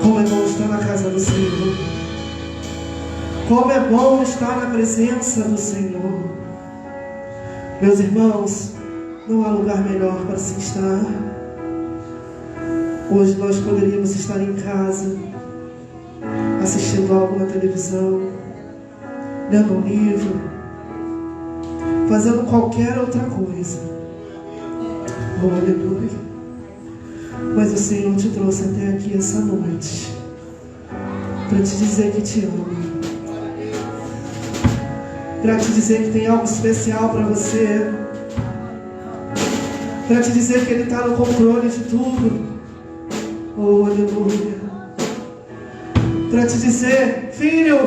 Como é bom estar na casa do Senhor. Como é bom estar na presença do Senhor. Meus irmãos, não há lugar melhor para se estar. Hoje nós poderíamos estar em casa, assistindo algo na televisão, lendo um livro, fazendo qualquer outra coisa. Oh, aleluia. Mas o Senhor te trouxe até aqui essa noite para te dizer que te ama, para te dizer que tem algo especial para você, para te dizer que Ele está no controle de tudo. Oh, aleluia. Para te dizer: filho,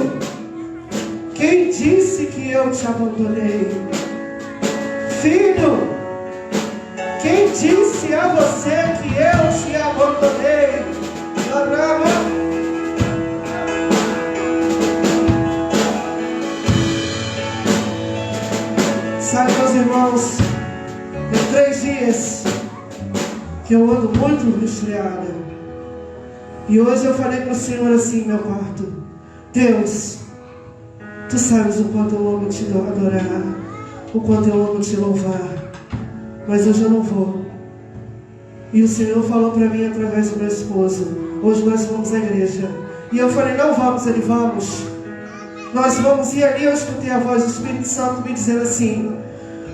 quem disse que eu te abandonei? Filho, quem disse a você que eu te abandonei? Sabe, meus irmãos, tem 3 dias que eu ando muito angustiada. E hoje eu falei para o Senhor assim, meu quarto: Deus, Tu sabes o quanto eu amo te adorar, o quanto eu amo te louvar, mas hoje eu não vou. E o Senhor falou para mim através do meu esposo: hoje nós vamos à igreja. E eu falei: não vamos. Ele: vamos. Nós vamos. E ali eu escutei a voz do Espírito Santo me dizendo assim: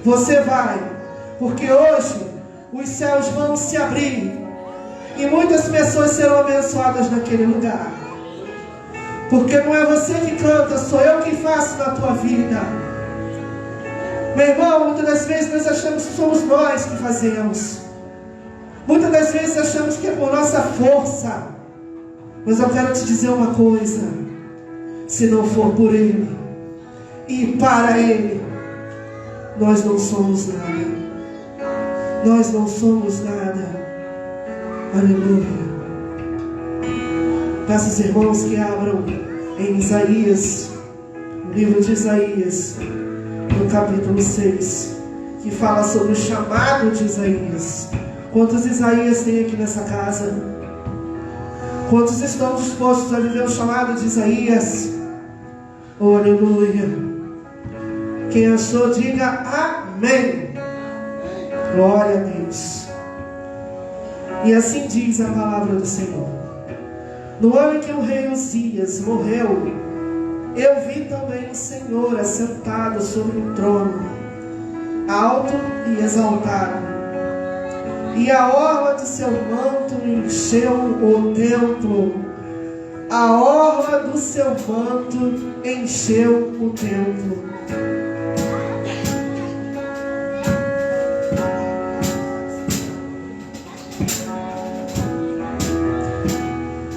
você vai, porque hoje os céus vão se abrir e muitas pessoas serão abençoadas naquele lugar. Porque não é você que canta, sou eu que faço na tua vida. Meu irmão, muitas das vezes nós achamos que somos nós que fazemos. Muitas das vezes achamos que é por nossa força. Mas eu quero te dizer uma coisa: se não for por Ele e para Ele, nós não somos nada. Nós não somos nada. Aleluia. Peço aos irmãos que abram em Isaías, no livro de Isaías, no capítulo 6, que fala sobre o chamado de Isaías. Quantos Isaías tem aqui nessa casa? Quantos estão dispostos a viver o chamado de Isaías? Oh, aleluia. Quem achou, diga amém. Glória a Deus. E assim diz a palavra do Senhor: no ano em que o rei Uzias morreu, eu vi também o Senhor assentado sobre um trono, alto e exaltado, e a orla de seu manto encheu o templo. A orla do seu manto encheu o templo.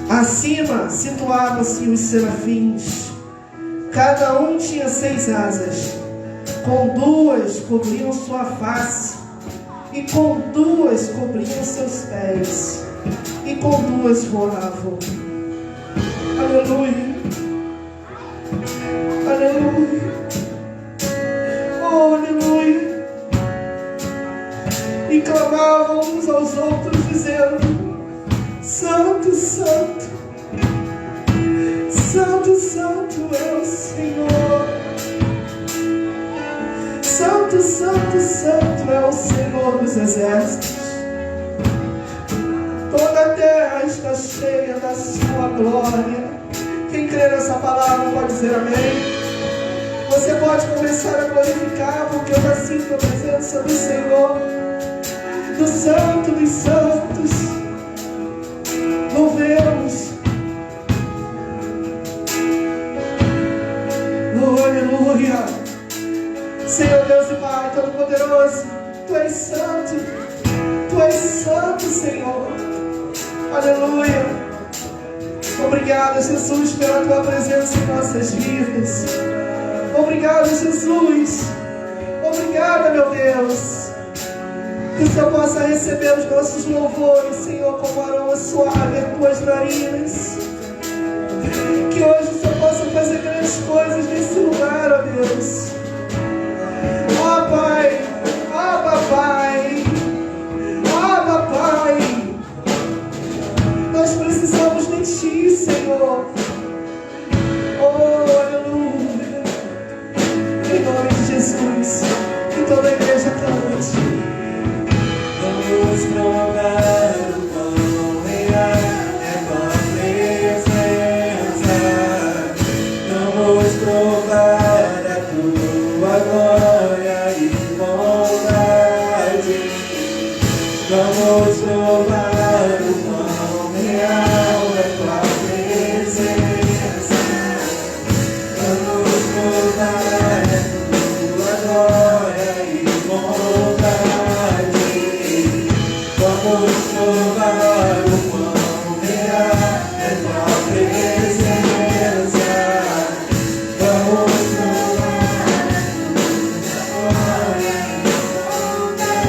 Acima situavam-se os serafins. Cada um tinha 6 asas. Com 2 cobriam sua face, e com 2 cobriam seus pés, e com 2 voavam. Aleluia. Aleluia. Oh, aleluia. E clamavam uns aos outros, dizendo: Santo, Santo, Santo, Santo é o Senhor. Santo, Santo, Santo é o Senhor dos exércitos. Toda a terra está cheia da sua glória. Quem crê nessa palavra pode dizer amém. Você pode começar a glorificar, porque eu já sinto a presença do Senhor, do Santo dos Santos. Louvemos. Oh, aleluia. Senhor Deus e Pai Todo-Poderoso, Tu és santo. Tu és santo, Senhor. Aleluia. Obrigado, Jesus, pela Tua presença em nossas vidas. Obrigado, Jesus. Obrigado, meu Deus. Que o Senhor possa receber os nossos louvores, Senhor, como aroma suave em Tuas narinas. Que hoje o Senhor possa fazer grandes coisas nesse lugar, ó Deus. Ó Pai, ó Papai, ó Papai. Nós precisamos de de Ti, Senhor. Oh, aleluia. Em nome de Jesus, que toda a igreja cante. Vamos provar o quão real é Tua presença. Vamos provar a Tua glória e bondade. Vamos provar o quão real é Tua presença. Vamos provar a Tua glória e bondade. Vamos provar o quão real é Tua presença. Vamos provar a glória e bondade.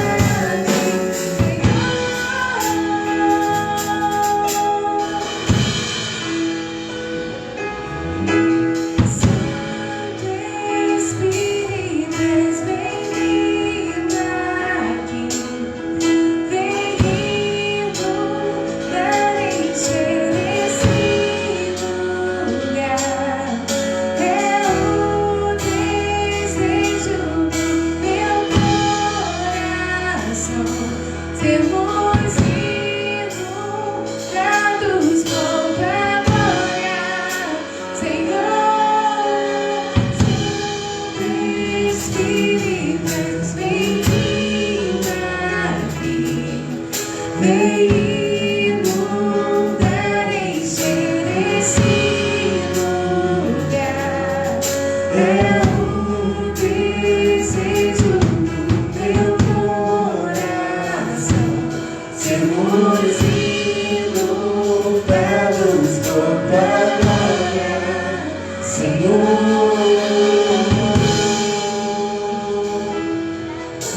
Santo Espírito, bem-vindo aqui. Bem-vindo para encher esse lugar. É o desejo do meu coração. Sermos inundados com Tua glória, Senhor. Santo Espírito, bem-vindo aqui. Vem inundar, encher esse lugar. É o desejo do meu coração. Sermos inundados com Tua glória, Senhor.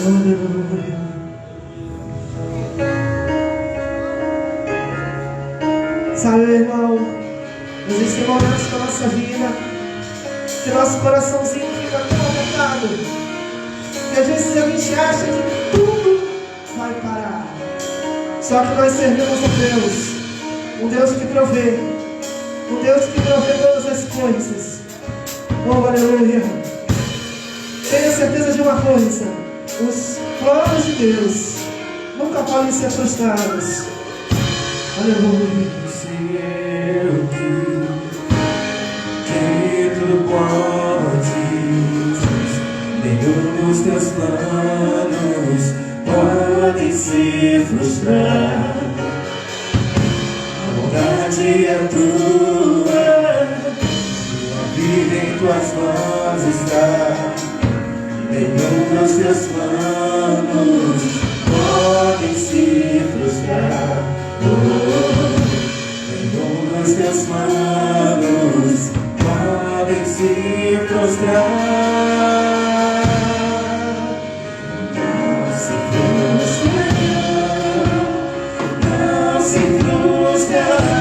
Aleluia. Sabe, meu irmão, existem momentos na nossa vida que nosso coraçãozinho fica tão apertado que às vezes a gente acha que tudo vai parar. Só que nós servimos a Deus, um Deus que provê, um Deus que provê todas as coisas. Oh, aleluia. Tenha certeza de uma coisa: os planos de Deus nunca podem ser frustrados. Aleluia. Se eu que tu podes, nenhum dos Teus planos podem se frustrar. A vontade é Tua, a vida em Tuas mãos está. Nenhum dos Teus planos podem se frustrar. Nenhum dos Teus planos podem se frustrar. Não se frustrarão, não se frustrarão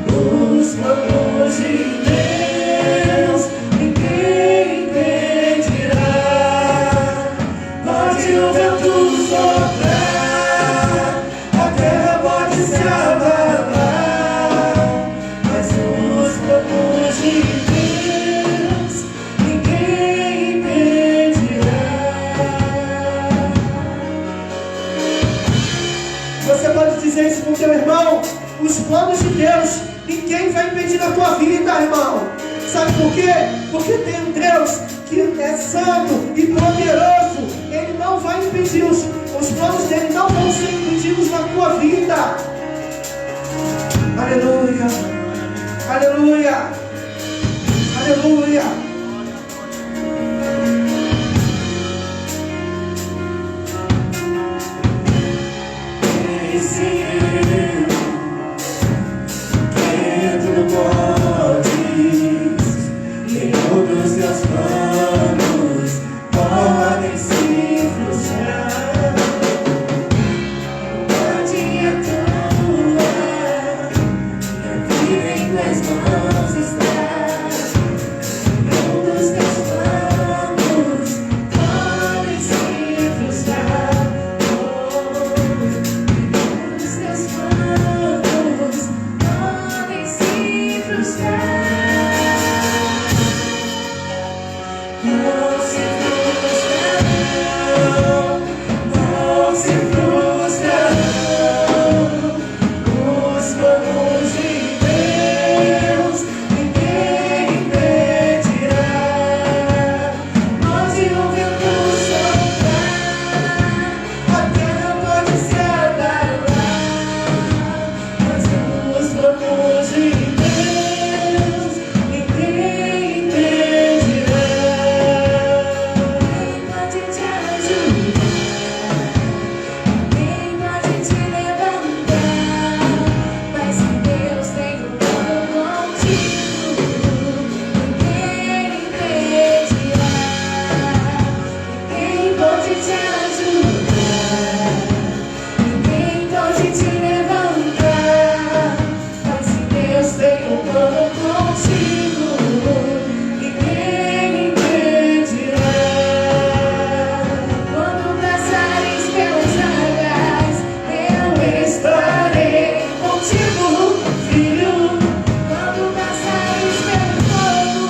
os planos de Deus. Ninguém impedirá. Pode o vento soprar, a terra pode se abalar, mas os planos de Deus ninguém impedirá. Você pode dizer isso para o teu irmão: os planos de Deus ninguém vai impedir a tua vida, irmão. Sabe por quê? Porque tem um Deus que é santo e poderoso. Ele não vai impedir os planos dele, não vão ser impedidos na tua vida. Aleluia, aleluia, aleluia. Esse que tu podes, nenhum dos Teus planos podem se frustrar. A vontade é Tua, e a vida em Tuas mãos está. planos de Deus, ninguém impedirá. Pode o vento soprar, a terra pode se abalar, mas os planos de Deus, ninguém impedirá. Ninguém pode te ajudar, ninguém pode te levantar, mas se Deus tem um plano contigo, ninguém impedirá. Ninguém pode te ajudar, ninguém pode te levantar, mas se Deus tem um plano contigo, ninguém impedirá. Quando passares pelas águas, eu estarei contigo, filho. Quando passares pelo fogo,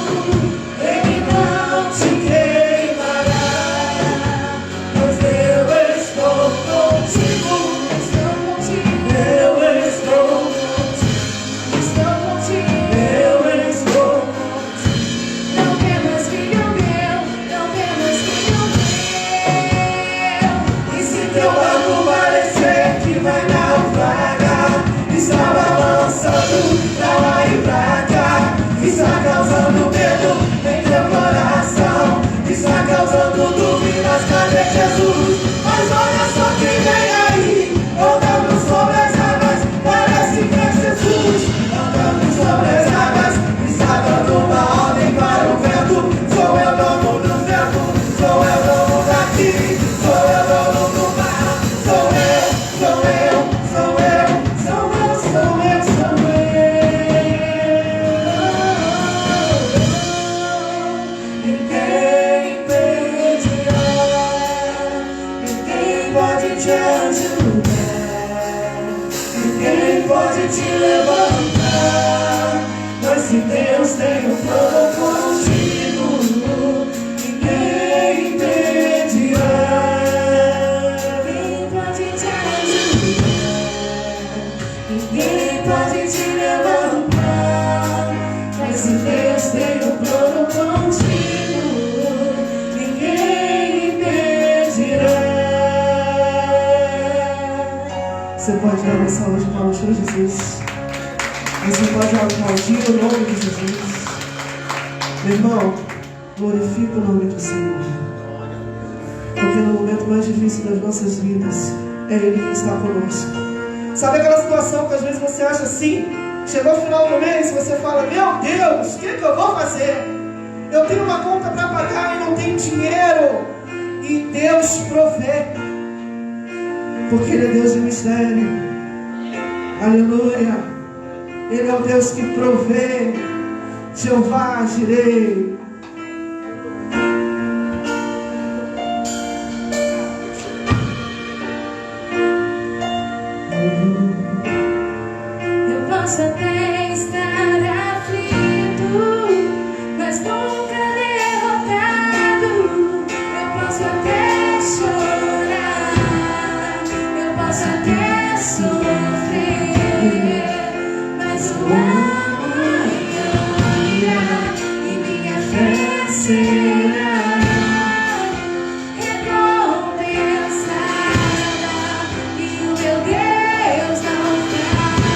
ele não te queimará, pois eu estou contigo, estou contigo, eu estou contigo, estou contigo, eu estou contigo. Não temas, filho meu, não temas, filho meu. E se teu barco parecer que vai naufragar, está balançando pra lá e pra cá, está causando medo em teu coração, está causando dúvidas, cadê Jesus? Mas olha só quem vem aí, andando sobre as águas, parece que é Jesus, andando sobre as águas, está dando uma ordem para o vento. Sou eu dono do vento, sou eu dono daqui, sou eu dono do mar, sou eu, sou eu, sou eu, sou eu, sou eu, sou eu. Ninguém impedirá, ninguém pode te ajudar, ninguém pode te levantar, mas se Deus tem um plano contigo, ninguém impedirá. Ninguém pode te ajudar, ninguém pode te levantar, mas se Deus tem um plano contigo, ninguém impedirá. Você pode dar uma salva de palmas para Jesus. Você pode aplaudir o nome de Jesus. Meu irmão, glorifica o nome do Senhor. Porque no momento mais difícil das nossas vidas, é Ele que está conosco. Sabe aquela situação que às vezes você acha assim? Chegou o final do mês, você fala: meu Deus, o que eu vou fazer? Eu tenho uma conta para pagar e não tenho dinheiro. E Deus provê. Porque Ele é Deus de mistério. Aleluia. Ele é o Deus que provê. Jeová Jireh. Eu posso até estar aflito, mas nunca derrotado. Eu posso até chorar, eu posso até sofrer, mas o amanhã virá e minha fé será recompensada, e o meu Deus não falha.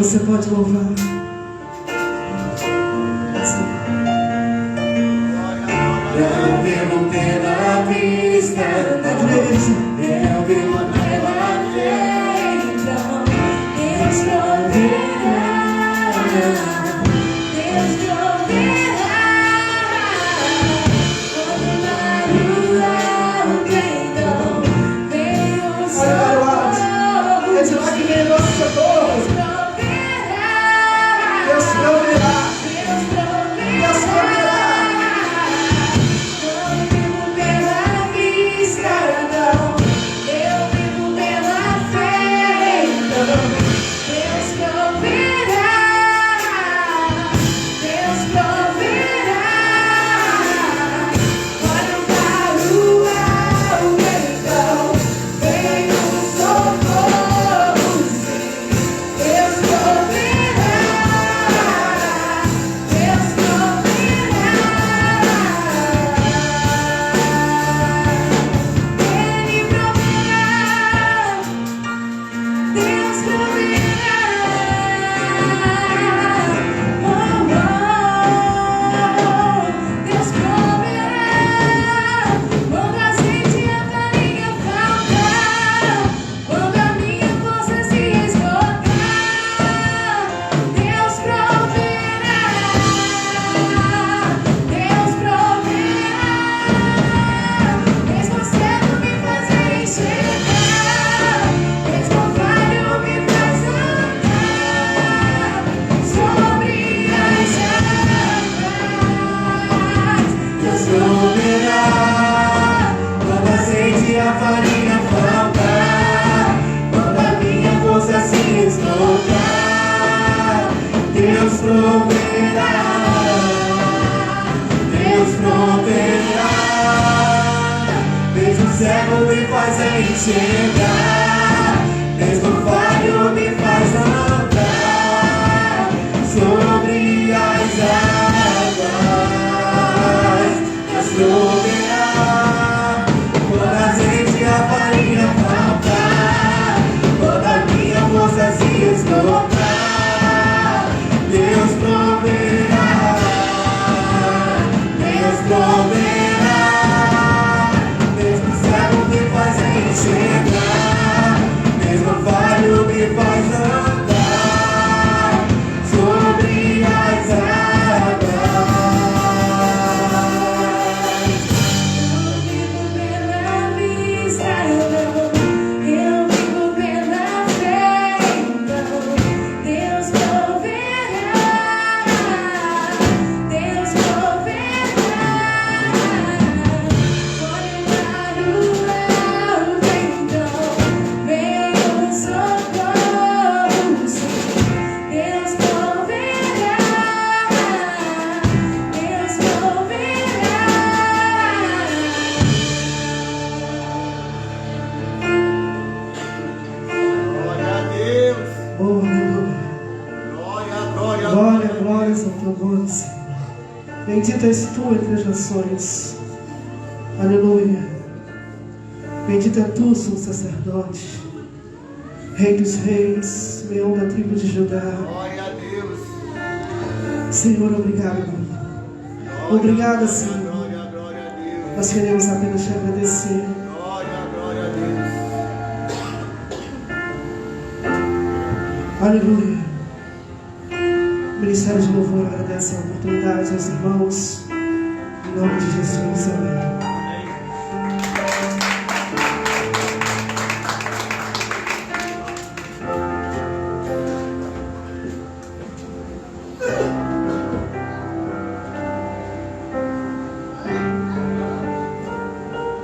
Você pode louvar. Eu vivo pela vista, Igreja. eu vivo pela fé, então Deus proverá, Deus proverá. Quando na lua então vem o sol, É de lá que vem nosso socorro. Deus proverá, Deus proverá. Deus proverá. Deus proverá. Cego me faz enxergar, mesmo falho me faz andar sobre as águas. Deus proverá quando a gente a farinha faltar, quando a minha força se esgotar. Deus proverá, Deus proverá. Enxergar, mesmo falho me faz andar sobre as águas. Eu vivo pela vista, eu vivo pela fé, então Deus proverá, Deus proverá. Olhe para o Bendita és tu entre as nações. Aleluia. Bendito é tu, sumo sacerdote, Rei dos reis, Leão da tribo de Judá. Glória a Deus. Senhor, obrigado. Obrigada, Senhor. Glória a Deus. Nós queremos apenas te agradecer. Glória a Deus. Aleluia. O Ministério de Louvor agradece a oportunidade aos irmãos. Em nome de Jesus, amém.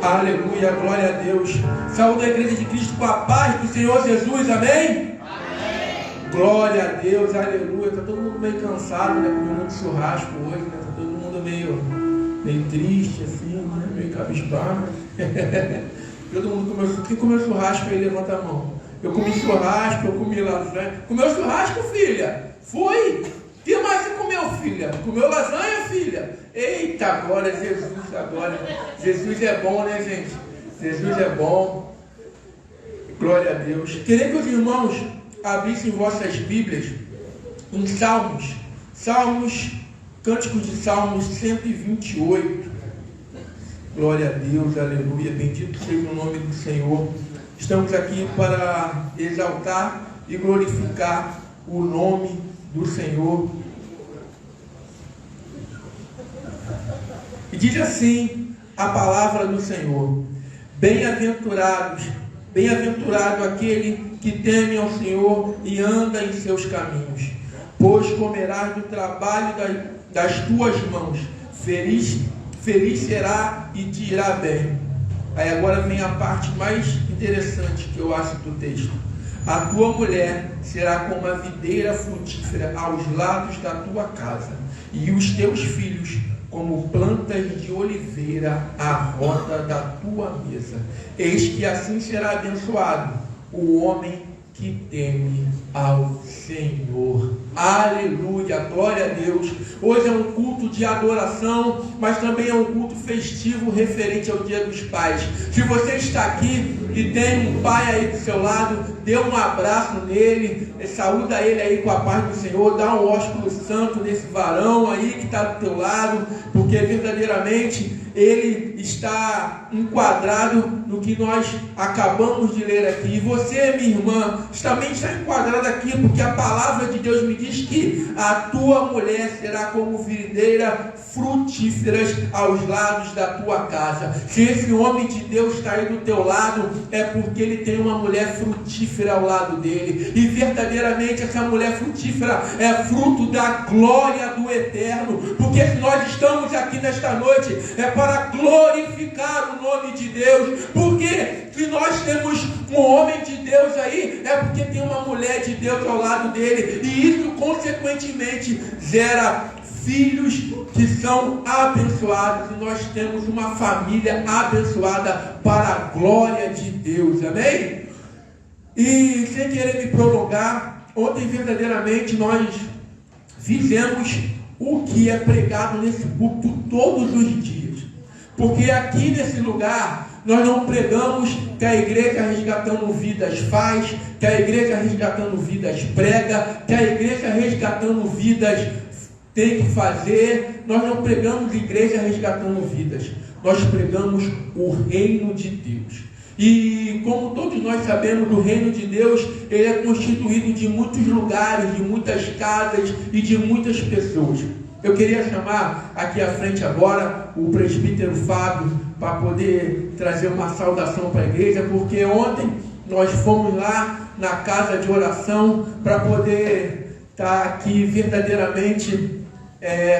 Aleluia, glória a Deus. Saúde a igreja de Cristo com a paz do Senhor Jesus, amém? Glória a Deus, aleluia. Está todo mundo meio cansado, né? Comeu muito churrasco hoje, né? Está todo mundo meio triste, assim, né? Meio cabisbaixo. Todo mundo comeu. Quem comeu churrasco aí, levanta a mão. Eu comi churrasco, eu comi lasanha. Comeu churrasco, filha? Foi? O que mais você comeu, filha? Comeu lasanha, filha? Eita, glória a Jesus, agora. Jesus é bom, né, gente? Jesus é bom. Glória a Deus. Queria que os irmãos abrissem vossas Bíblias em Salmos, Cânticos de Salmos 128. Glória a Deus, aleluia, bendito seja o nome do Senhor. Estamos aqui para exaltar e glorificar o nome do Senhor. E diz assim a palavra do Senhor: bem-aventado aquele que teme ao Senhor e anda em seus caminhos, pois comerás do trabalho das tuas mãos, feliz será e te irá bem. Aí agora vem a parte mais interessante que eu acho do texto: a tua mulher será como a videira frutífera aos lados da tua casa, e os teus filhos como plantas de oliveira à roda da tua mesa. Eis que assim será abençoado o homem que teme ao Senhor. Aleluia, glória a Deus. Hoje é um culto de adoração, mas também é um culto festivo referente ao Dia dos Pais. Se você está aqui e tem um pai aí do seu lado, dê um abraço nele, saúda ele aí com a paz do Senhor, dá um ósculo santo nesse varão aí que está do teu lado, porque verdadeiramente ele está enquadrado no que nós acabamos de ler aqui. E você, minha irmã, também está enquadrada aqui, porque a palavra de Deus me diz que a tua mulher será como videira frutíferas aos lados da tua casa. Se esse homem de Deus está aí do teu lado, é porque ele tem uma mulher frutífera ao lado dele, e verdadeiramente essa mulher frutífera é fruto da glória do Eterno, porque se nós estamos aqui nesta noite é para glorificar o nome de Deus, porque se nós temos um homem de Deus aí, é porque tem uma mulher de Deus ao lado dele, e isso consequentemente gera filhos que são abençoados, e nós temos uma família abençoada para a glória de Deus, amém? E sem querer me prolongar, ontem verdadeiramente nós fizemos o que é pregado nesse culto todos os dias, porque aqui nesse lugar nós não pregamos que a igreja resgatando vidas faz, que a igreja resgatando vidas prega, que a igreja resgatando vidas tem que fazer. Nós não pregamos igreja resgatando vidas, nós pregamos o reino de Deus. E como todos nós sabemos, o reino de Deus, ele é constituído de muitos lugares, de muitas casas e de muitas pessoas. Eu queria chamar aqui à frente agora o presbítero Fábio para poder trazer uma saudação para a igreja, porque ontem nós fomos lá na casa de oração para poder estar aqui verdadeiramente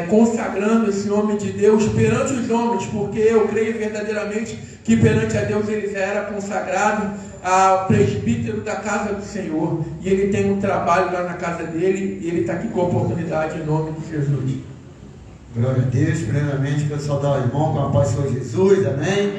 consagrando esse homem de Deus perante os homens, porque eu creio verdadeiramente que perante a Deus ele já era consagrado ao presbítero da casa do Senhor, e ele tem um trabalho lá na casa dele, e ele está aqui com a oportunidade em nome de Jesus. Glória a Deus. Primeiramente quero saudar o irmão com a paz do Senhor Jesus, amém?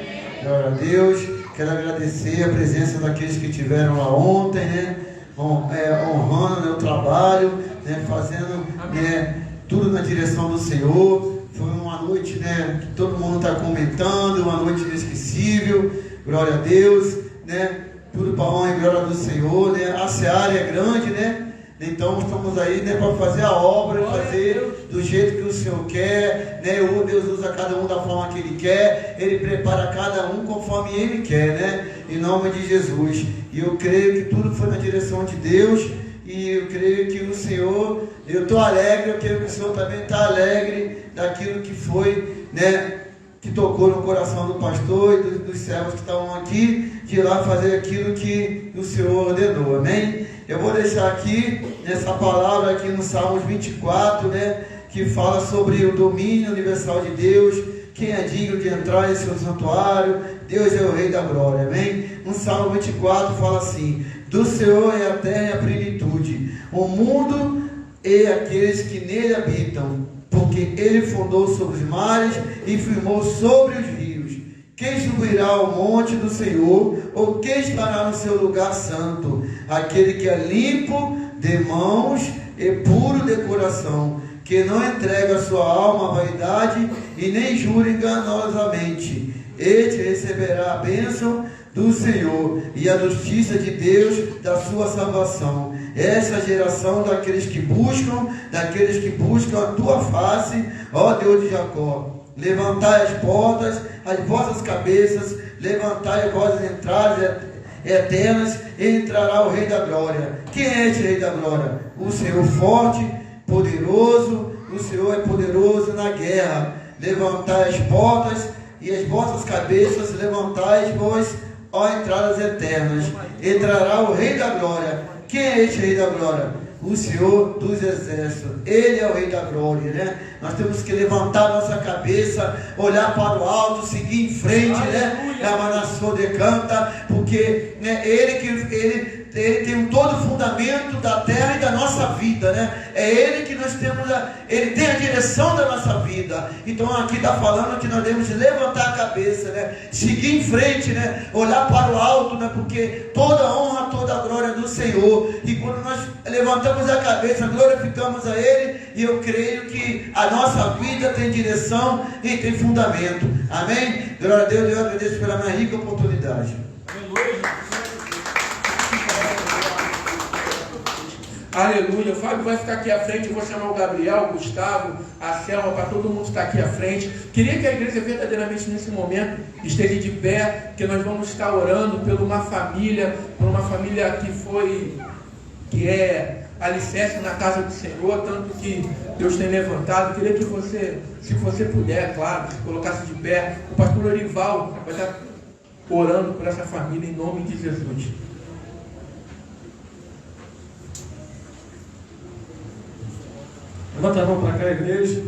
Glória a Deus. Quero agradecer a presença daqueles que estiveram lá ontem, né? Honrando, né, o trabalho, né? Fazendo, né, tudo na direção do Senhor. Foi uma noite, né, que todo mundo está comentando, uma noite inesquecível. Glória a Deus, né? Tudo para a honra e glória do Senhor, né? A seara é grande, né? Então estamos aí, né, para fazer a obra, fazer do jeito que o Senhor quer, né? Deus usa cada um da forma que Ele quer, Ele prepara cada um conforme Ele quer, né? Em nome de Jesus. E eu creio que tudo foi na direção de Deus, e eu creio que o Senhor, eu estou alegre, eu creio que o Senhor também está alegre daquilo que foi, né, que tocou no coração do pastor e dos servos que estavam aqui, de ir lá fazer aquilo que o Senhor ordenou, amém? Eu vou deixar aqui, nessa palavra aqui no Salmos 24, né, que fala sobre o domínio universal de Deus, quem é digno de entrar em seu santuário, Deus é o Rei da glória, amém? No Salmo 24 fala assim: do Senhor é a terra e a plenitude, o mundo e aqueles que nele habitam, porque Ele fundou sobre os mares e firmou sobre os rios. Quem subirá ao monte do Senhor, ou quem estará no seu lugar santo? Aquele que é limpo de mãos e puro de coração, que não entrega a sua alma à vaidade e nem jura enganosamente. Este receberá a bênção do Senhor e a justiça de Deus da sua salvação. Essa é a geração daqueles que buscam a tua face, ó Deus de Jacó. Levantai as portas, as vossas cabeças, levantai as vossas entradas eternas, e entrará o Rei da Glória. Quem é esse Rei da Glória? O Senhor forte, poderoso, o Senhor é poderoso na guerra. Levantai as portas e as vossas cabeças, levantai vós, ó entradas eternas, entrará o Rei da Glória. Quem é esse Rei da Glória? O Senhor dos Exércitos. Ele é o Rei da Glória, né? Nós temos que levantar nossa cabeça, olhar para o alto, seguir em frente, né? Porque né, ele tem todo o fundamento da terra e da nossa vida, né? É Ele que nós temos, Ele tem a direção da nossa vida. Então aqui está falando que nós devemos levantar a cabeça, né? Seguir em frente, né? Olhar para o alto, né? Porque toda a honra, toda a glória é do Senhor. E quando nós levantamos a cabeça, glorificamos a Ele, e eu creio que a nossa vida tem direção e tem fundamento. Amém? Glória a Deus, eu agradeço pela minha rica oportunidade. Aleluia. O Fábio vai ficar aqui à frente. Eu vou chamar o Gabriel, o Gustavo, a Selma, para todo mundo estar aqui à frente. Queria que a igreja verdadeiramente nesse momento esteja de pé, que nós vamos estar orando por uma família que é alicerce na casa do Senhor, tanto que Deus tem levantado. Queria que você, se você puder, claro, se colocasse de pé. O pastor Orival vai estar orando por essa família em nome de Jesus. Levanta a mão para cá, igreja.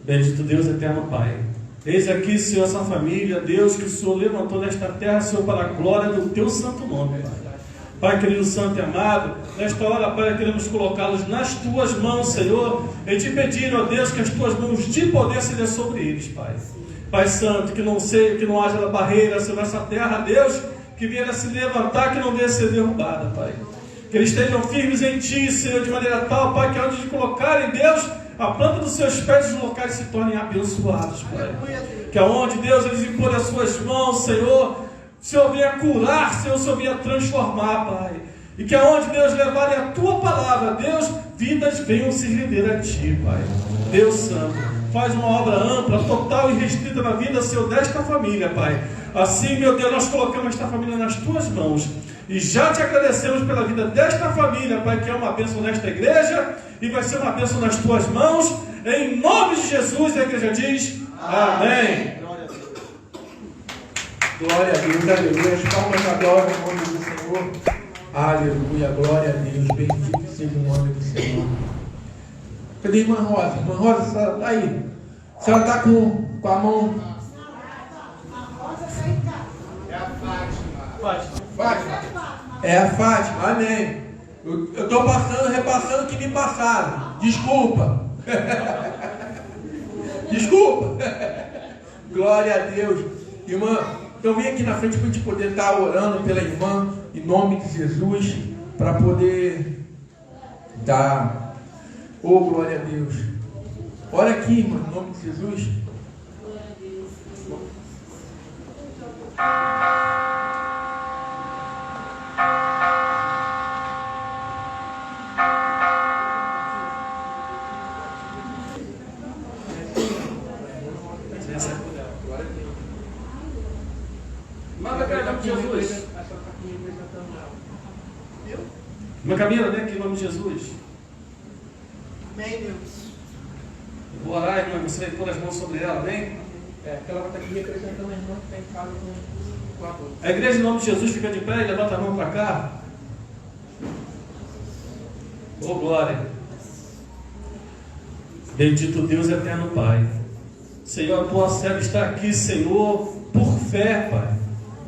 Bendito Deus, eterno Pai. Eis aqui, Senhor, essa família, Deus, que o Senhor levantou nesta terra, Senhor, para a glória do Teu santo nome, Pai. Pai querido, santo e amado, nesta hora, Pai, queremos colocá-los nas Tuas mãos, Senhor, e te pedir, ó Deus, que as Tuas mãos de poder sejam sobre eles, Pai. Pai santo, que não haja barreira, Senhor, nessa terra, Deus, que venha se levantar, que não venha ser derrubada, Pai. Que eles estejam firmes em Ti, Senhor, de maneira tal, Pai, que onde de colocarem, Deus, a planta dos seus pés, os locais se tornem abençoados, Pai. Que aonde, Deus, eles imporem as suas mãos, Senhor, o Senhor venha curar, Senhor, o Senhor venha transformar, Pai. E que aonde, Deus, levarem a Tua palavra, Deus, vidas venham se render a Ti, Pai. Deus Santo, faz uma obra ampla, total e restrita na vida, Senhor, desta família, Pai. Assim, meu Deus, nós colocamos esta família nas Tuas mãos. E já Te agradecemos pela vida desta família, Pai, que é uma bênção nesta igreja e vai ser uma bênção nas Tuas mãos. Em nome de Jesus, a igreja diz amém. Glória a Deus, aleluia. As palmas da glória no nome do Senhor. Aleluia, glória a Deus. Bendito seja o nome do Senhor. Cadê a irmã Rosa? Irmã Rosa, tá aí. A senhora está com a mão. É a Fátima. Fátima. É a Fátima, amém. Eu estou repassando o que me passaram. Desculpa. Desculpa. Glória a Deus. Irmã, então vem aqui na frente para a gente poder estar orando pela irmã, em nome de Jesus, para poder dar. Oh, glória a Deus. Ora aqui, irmã, em nome de Jesus. Manda cá em nome de Jesus. Uma caminha, né? Aqui em nome de Jesus. Amém, Deus. Eu vou orar, irmã, você vai pôr as mãos sobre ela, amém? Que ela vai estar aqui representando a irmã que está em casa com a dor. A igreja em nome de Jesus fica de pé e levanta a mão para cá. Oh, glória. Bendito Deus, eterno Pai. Senhor, a tua serva está aqui, Senhor, por fé, Pai.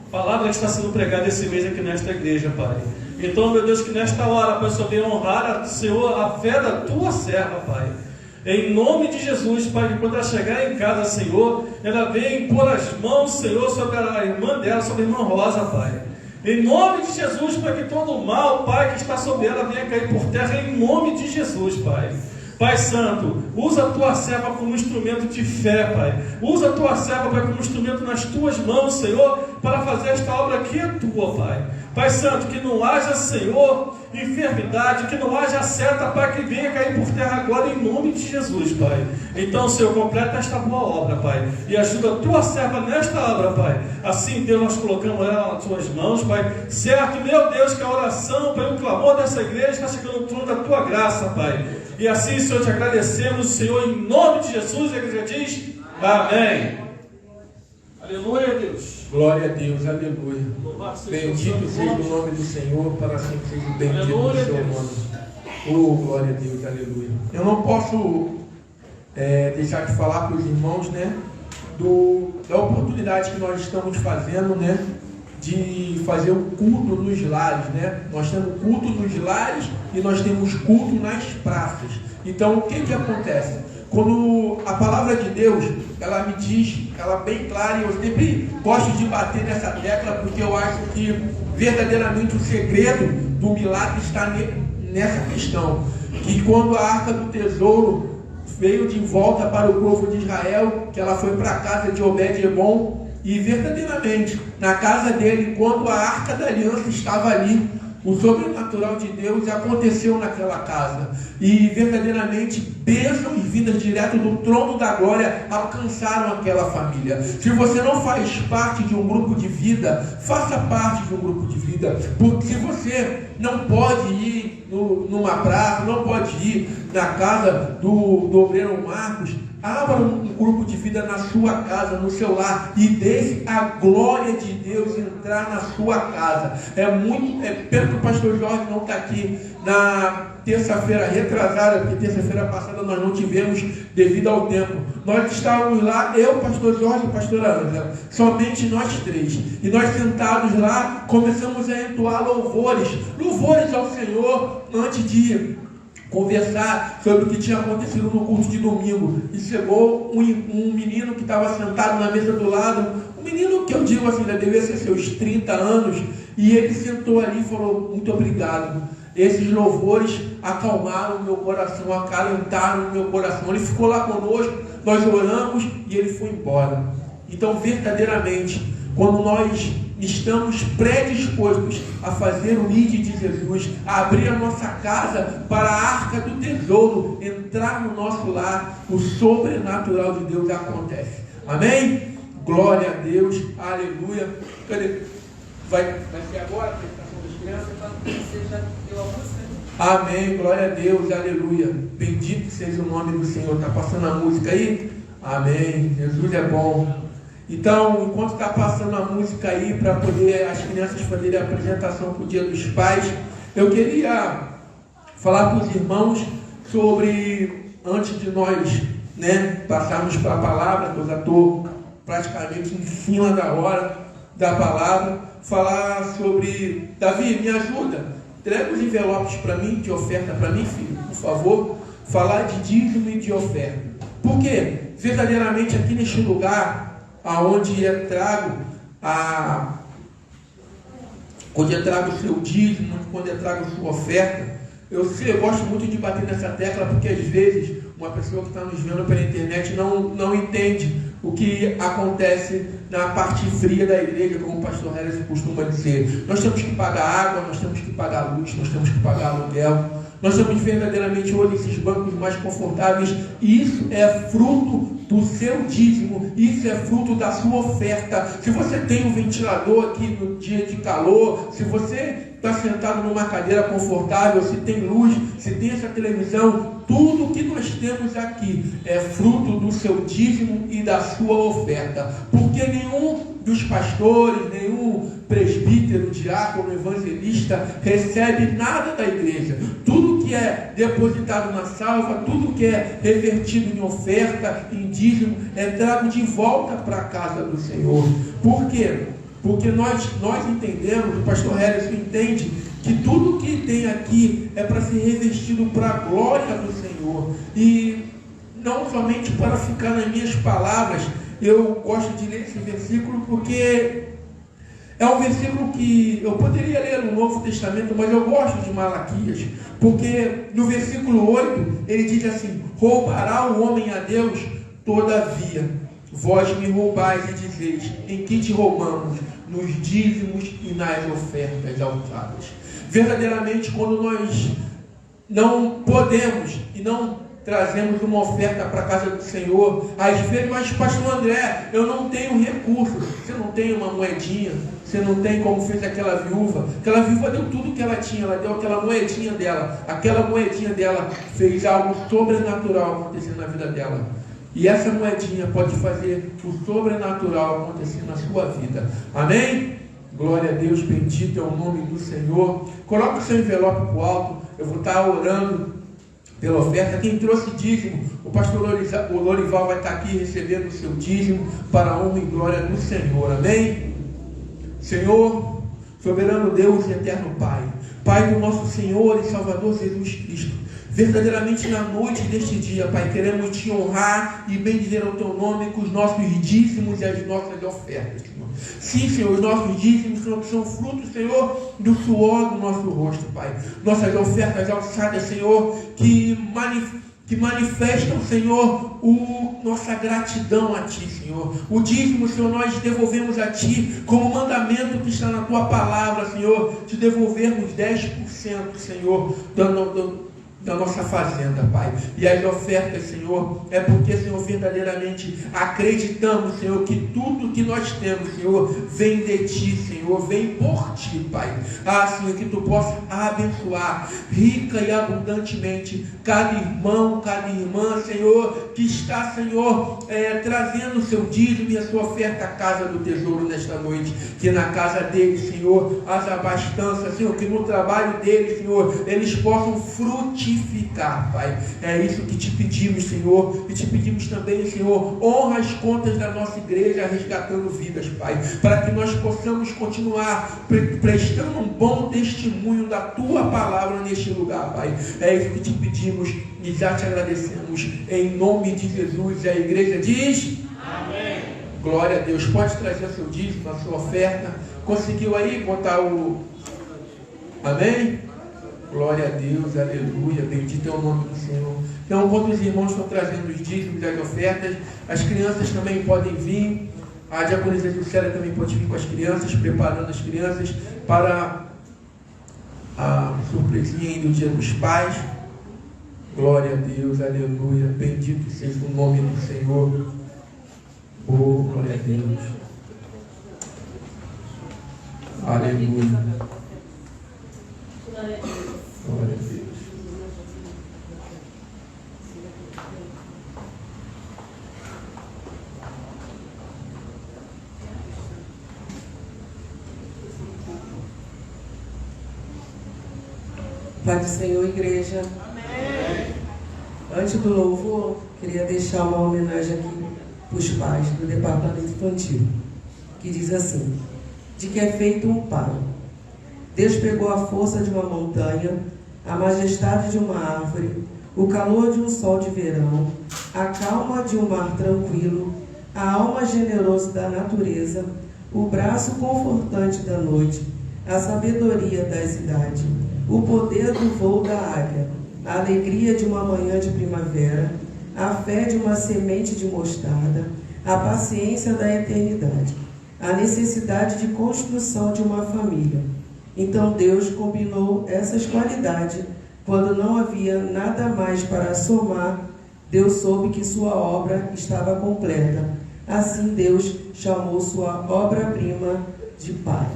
A palavra que está sendo pregada esse mês aqui nesta igreja, Pai. Então, meu Deus, que nesta hora, Pai, Senhor, venha honrar, Senhor, a fé da tua serva, Pai. Em nome de Jesus, Pai, que quando ela chegar em casa, Senhor, ela venha impor as mãos, Senhor, sobre a irmã dela, sobre a irmã Rosa, Pai. Em nome de Jesus, Pai, que todo o mal, Pai, que está sobre ela venha cair por terra, em nome de Jesus, Pai. Pai Santo, usa a tua serva como instrumento de fé, Pai. Usa a tua serva, Pai, como instrumento nas tuas mãos, Senhor, para fazer esta obra que é tua, Pai. Pai Santo, que não haja, Senhor, enfermidade, que não haja seta, Pai, que venha cair por terra agora em nome de Jesus, Pai. Então, Senhor, completa esta boa obra, Pai, e ajuda a tua serva nesta obra, Pai. Assim, Deus, nós colocamos ela nas tuas mãos, Pai. Certo, meu Deus, que a oração, Pai, o clamor dessa igreja está chegando no trono da tua graça, Pai. E assim, Senhor, te agradecemos, Senhor, em nome de Jesus. E a igreja diz: amém. Aleluia, Deus. Glória a Deus, aleluia. Bendito seja o nome do Senhor, para sempre seja o bendito o seu nome. Oh, glória a Deus, aleluia. Eu não posso deixar de falar para os irmãos, né, da oportunidade que nós estamos fazendo, né, de fazer o culto nos lares, né? Nós temos culto nos lares e nós temos culto nas praças. Então, o que acontece? Quando a palavra de Deus, ela me diz, ela é bem clara, e eu sempre gosto de bater nessa tecla, porque eu acho que verdadeiramente o segredo do milagre está nessa questão, que quando a arca do tesouro veio de volta para o povo de Israel, que ela foi para a casa de Obed-Edom, e verdadeiramente, na casa dele, quando a arca da aliança estava ali, o sobrenatural de Deus aconteceu naquela casa. E verdadeiramente, bênçãos vindas direto do trono da glória alcançaram aquela família. Se você não faz parte de um grupo de vida, faça parte de um grupo de vida. Porque se você não pode ir numa praça, não pode ir na casa do obreiro Marcos, abra um grupo de vida na sua casa, no seu lar, e deixe a glória de Deus entrar na sua casa. Pelo que o pastor Jorge não está aqui na terça-feira retrasada, porque terça-feira passada nós não tivemos devido ao tempo. Nós estávamos lá, eu, pastor Jorge e pastora Ângela, somente nós três. E nós sentados lá, começamos a entoar louvores ao Senhor, antes de conversar sobre o que tinha acontecido no culto de domingo. E chegou um menino que estava sentado na mesa do lado, um menino que eu digo assim, já devia ser seus 30 anos, e ele sentou ali e falou: muito obrigado. Esses louvores acalmaram o meu coração, acalentaram o meu coração. Ele ficou lá conosco, nós oramos e ele foi embora. Então, verdadeiramente, quando nós estamos predispostos a fazer o ID de Jesus, a abrir a nossa casa para a arca do tesouro entrar no nosso lar, o sobrenatural de Deus acontece. Amém? Glória a Deus, aleluia. Cadê? Vai ser agora a apresentação das crianças? Amém, glória a Deus, aleluia. Bendito seja o nome do Senhor. Está passando a música aí? Amém, Jesus é bom. Então, enquanto está passando a música aí, para poder as crianças fazerem a apresentação para o Dia dos Pais, eu queria falar para os irmãos sobre, antes de nós, né, passarmos para a palavra, que eu já estou praticamente em cima da hora da palavra, falar sobre... Davi, me ajuda, entrega os envelopes para mim, de oferta para mim, filho, por favor. Falar de dízimo e de oferta. Por quê? Verdadeiramente aqui neste lugar, aonde é trago quando é trago o seu dízimo, quando é trago a sua oferta, eu gosto muito de bater nessa tecla, porque às vezes uma pessoa que está nos vendo pela internet não entende o que acontece na parte fria da igreja, como o pastor Harris costuma dizer. Nós temos que pagar água, nós temos que pagar luz, nós temos que pagar aluguel, nós temos verdadeiramente hoje esses bancos mais confortáveis, e isso é fruto do seu dízimo, isso é fruto da sua oferta. Se você tem um ventilador aqui no dia de calor, se você está sentado numa cadeira confortável, se tem luz, se tem essa televisão, tudo que nós temos aqui é fruto do seu dízimo e da sua oferta. Porque nenhum dos pastores, nenhum presbítero, diácono, evangelista recebe nada da igreja. Tudo que é depositado na salva, tudo que é revertido em oferta, em dízimo, é trago de volta para a casa do Senhor. Por quê? Porque nós entendemos, o pastor Harris entende, que tudo que tem aqui é para ser revestido para a glória do Senhor. E não somente para ficar nas minhas palavras. Eu gosto de ler esse versículo porque é um versículo que eu poderia ler no Novo Testamento, mas eu gosto de Malaquias, porque no versículo 8 ele diz assim: roubará o homem a Deus todavia. Vós me roubais e dizeis: em que te roubamos? Nos dízimos e nas ofertas alçadas. Verdadeiramente, quando nós não podemos e não trazemos uma oferta para a casa do Senhor, às vezes, mas pastor André, eu não tenho recurso. Você não tem uma moedinha, você não tem como fez aquela viúva deu tudo que ela tinha, ela deu aquela moedinha dela fez algo sobrenatural acontecer na vida dela, e essa moedinha pode fazer o sobrenatural acontecer na sua vida, amém? Glória a Deus, bendito é o nome do Senhor. Coloca o seu envelope para o alto, eu vou estar orando pela oferta. Quem trouxe dízimo, o pastor Lorival vai estar aqui recebendo o seu dízimo para a honra e glória do Senhor, amém? Senhor, soberano Deus e eterno Pai, Pai do nosso Senhor e Salvador Jesus Cristo, verdadeiramente na noite deste dia, Pai, queremos te honrar e bendizer o teu nome com os nossos dízimos e as nossas ofertas, Senhor. Sim, Senhor, os nossos dízimos são frutos, Senhor, do suor do nosso rosto, Pai. Nossas ofertas alçadas, Senhor, que manifestam, Senhor, nossa gratidão a Ti, Senhor. O dízimo, Senhor, nós devolvemos a Ti como mandamento que está na Tua palavra, Senhor, te devolvermos 10%, Senhor, da nossa fazenda, Pai. E as ofertas, Senhor, é porque, Senhor, verdadeiramente acreditamos, Senhor, que tudo que nós temos, Senhor, vem de Ti, Senhor, vem por Ti, Pai. Senhor, que Tu possa abençoar rica e abundantemente cada irmão, cada irmã, Senhor, que está, Senhor, trazendo o seu dízimo e a sua oferta à casa do tesouro nesta noite. Que na casa deles, Senhor, haja abastança, Senhor, que no trabalho deles, Senhor, eles possam frutificar, Pai. É isso que te pedimos, Senhor, e te pedimos também, Senhor, honra as contas da nossa igreja resgatando vidas, Pai, para que nós possamos continuar prestando um bom testemunho da Tua palavra neste lugar, Pai. É isso que te pedimos e já te agradecemos em nome de Jesus. E a igreja diz: amém. Glória a Deus. Pode trazer o seu dízimo, a sua oferta. Conseguiu aí botar o amém? Glória a Deus, aleluia, bendito é o nome do Senhor. Então, enquanto os irmãos estão trazendo os dízimos e as ofertas, as crianças também podem vir. A diaconisa Juscelia também pode vir com as crianças, preparando as crianças para a surpresinha do Dia dos Pais. Glória a Deus, aleluia, bendito seja o nome do Senhor. Oh, glória a Deus. Aleluia. Glória a Deus. Pai do Senhor, igreja. Amém. Antes do louvor, queria deixar uma homenagem aqui para os pais do departamento infantil, que diz assim: de que é feito um pai. Deus pegou a força de uma montanha, a majestade de uma árvore, o calor de um sol de verão, a calma de um mar tranquilo, a alma generosa da natureza, o braço confortante da noite, a sabedoria das idades, o poder do voo da águia, a alegria de uma manhã de primavera, a fé de uma semente de mostarda, a paciência da eternidade, a necessidade de construção de uma família. Então Deus combinou essas qualidades. Quando não havia nada mais para somar, Deus soube que sua obra estava completa. Assim Deus chamou sua obra-prima de Pai.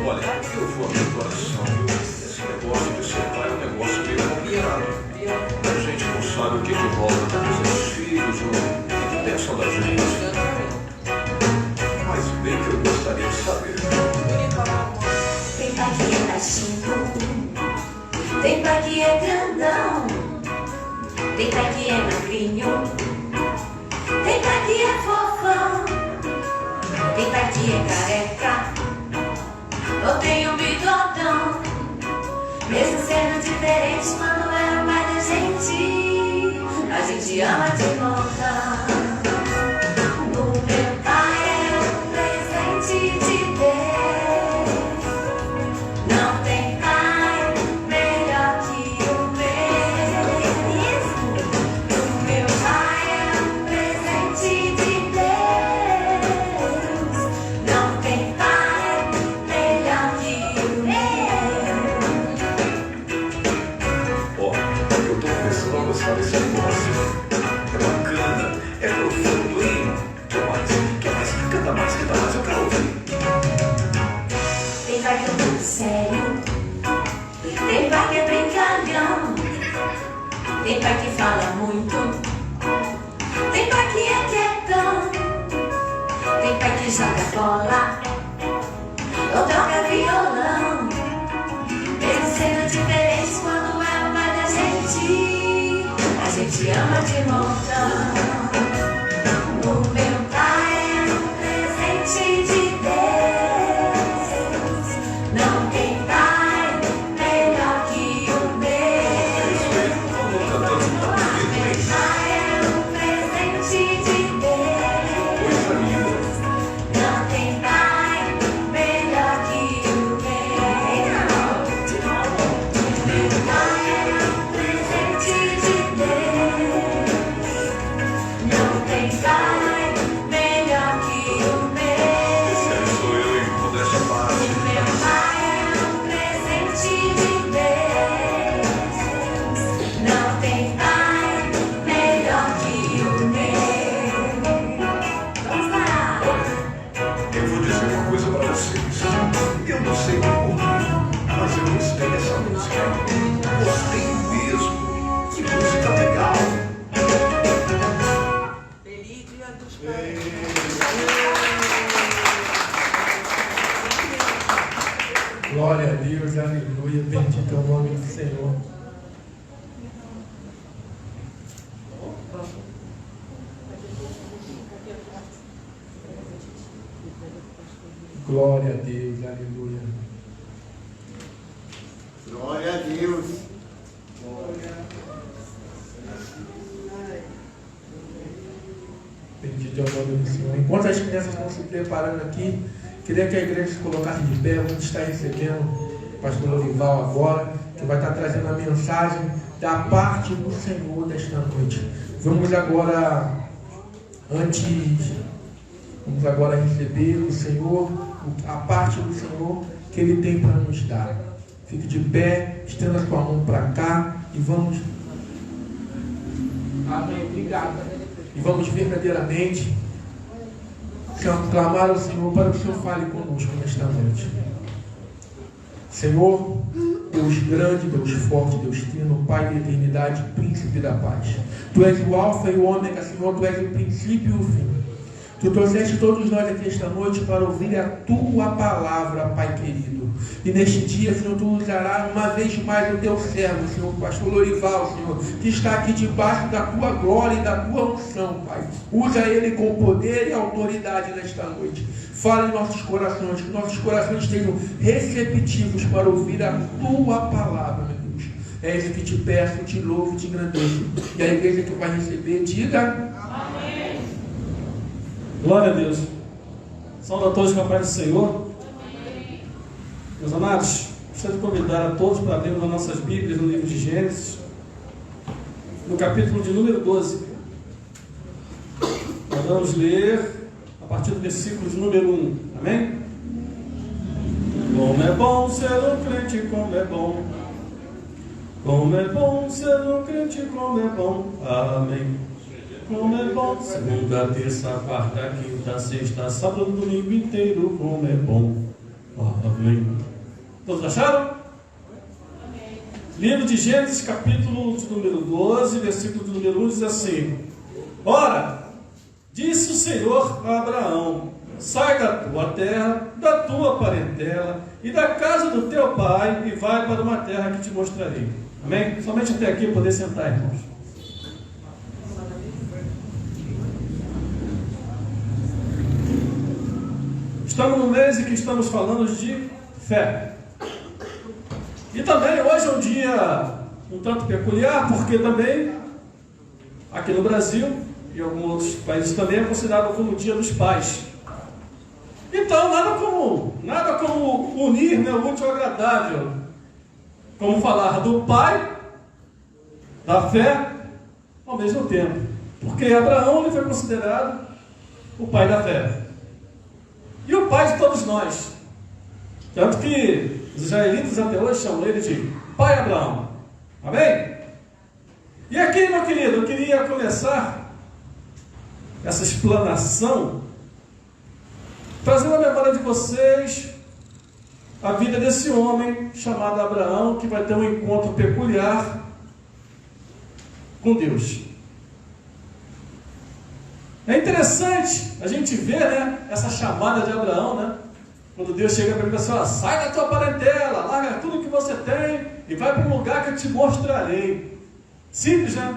Olha, eu vou abrir o coração. Esse negócio de ser pai é um negócio meio complicado. A gente não sabe o que rola com os filhos, o que pensam da gente. Mas bem que eu gostaria de saber. Tem pai que é baixinho, tem pai que é grandão, tem pai que é magrinho, tem pai que é fofão, tem pai que é careca, ou tem um bigodão. Mesmo sendo diferente, quando é o pai da gente, a gente ama de montão. é brincalhão. Tem pai que fala muito, tem pai que é quietão, tem pai que joga bola ou toca violão. Mesmo sendo diferente, quando é o pai da gente, a gente ama de montão. O meu pai é um presente de Deus, não tem pai melhor que o meu. Meu pai é um presente de Deus, não tem pai melhor que o meu. Meu pai é um presente de Deus, não tem pai melhor que o meu. Sou eu em toda essa parte. Meu pai é um presente de Deus, não tem pai melhor que o meu. Vamos lá! Eu vou dizer uma coisa pra vocês. Eu não sei porquê, mas eu gostei dessa música. Gostei mesmo. Que música legal. Glória a Deus, aleluia, bendito é o nome do Senhor. Glória a Deus, aleluia. Glória a Deus. Bendito é o nome do Senhor. Enquanto as crianças estão se preparando aqui, queria que a igreja se colocasse de pé. Vamos estar recebendo o pastor Lorival agora, que vai estar trazendo a mensagem da parte do Senhor desta noite. Vamos agora receber do Senhor, a parte do Senhor que Ele tem para nos dar. Fique de pé, estenda a sua mão para cá e vamos. Amém. Obrigado. E vamos verdadeiramente clamar ao Senhor para que o Senhor fale conosco nesta noite. Senhor, Deus grande, Deus forte, Deus trino, Pai da eternidade, Príncipe da paz. Tu és o Alfa e o Ômega, Senhor, Tu és o princípio e o fim. Tu trouxeste todos nós aqui esta noite para ouvir a Tua palavra, Pai querido. E neste dia, Senhor, Tu usarás uma vez mais o Teu servo, Senhor, o pastor Lorival, Senhor, que está aqui debaixo da Tua glória e da Tua unção, Pai. Usa ele com poder e autoridade nesta noite. Fala em nossos corações, que nossos corações estejam receptivos para ouvir a Tua palavra, meu Deus. É isso que te peço, te louvo, te engrandeço. E a igreja que vai receber, diga amém. Glória a Deus. Saúde a todos com a paz do Senhor. Meus amados, gostaria de convidar a todos para abrirmos as nossas Bíblias no livro de Gênesis, no capítulo de número 12. Nós vamos ler a partir do versículo de número 1. Amém? Como é bom ser um crente, como é bom. Como é bom ser um crente, como é bom. Amém. Como é bom, segunda, terça, quarta, quinta, sexta, sábado, domingo inteiro, como é bom. Amém. Todos acharam? Amém. Livro de Gênesis, capítulo de número 12, versículo de número 1, diz assim: Ora, disse o Senhor a Abraão: sai da tua terra, da tua parentela e da casa do teu pai e vai para uma terra que te mostrarei. Amém? Somente até aqui poder sentar, irmãos. Estamos no mês em que estamos falando de fé. E também hoje é um dia um tanto peculiar, porque também aqui no Brasil e em alguns outros países também é considerado como o Dia dos Pais. Então nada como unir, né, o útil ao agradável. Como falar do pai, da fé, ao mesmo tempo. Porque Abraão ele foi considerado o pai da fé. E o pai de todos nós. Tanto que os israelitas até hoje chamam ele de Pai Abraão. Amém? E aqui, meu querido, eu queria começar essa explanação trazendo à memória de vocês a vida desse homem chamado Abraão, que vai ter um encontro peculiar com Deus. É interessante a gente ver, né, essa chamada de Abraão, né? Quando Deus chega para ele e fala assim: sai da tua parentela, larga tudo que você tem e vai para um lugar que eu te mostrarei. Simples, né?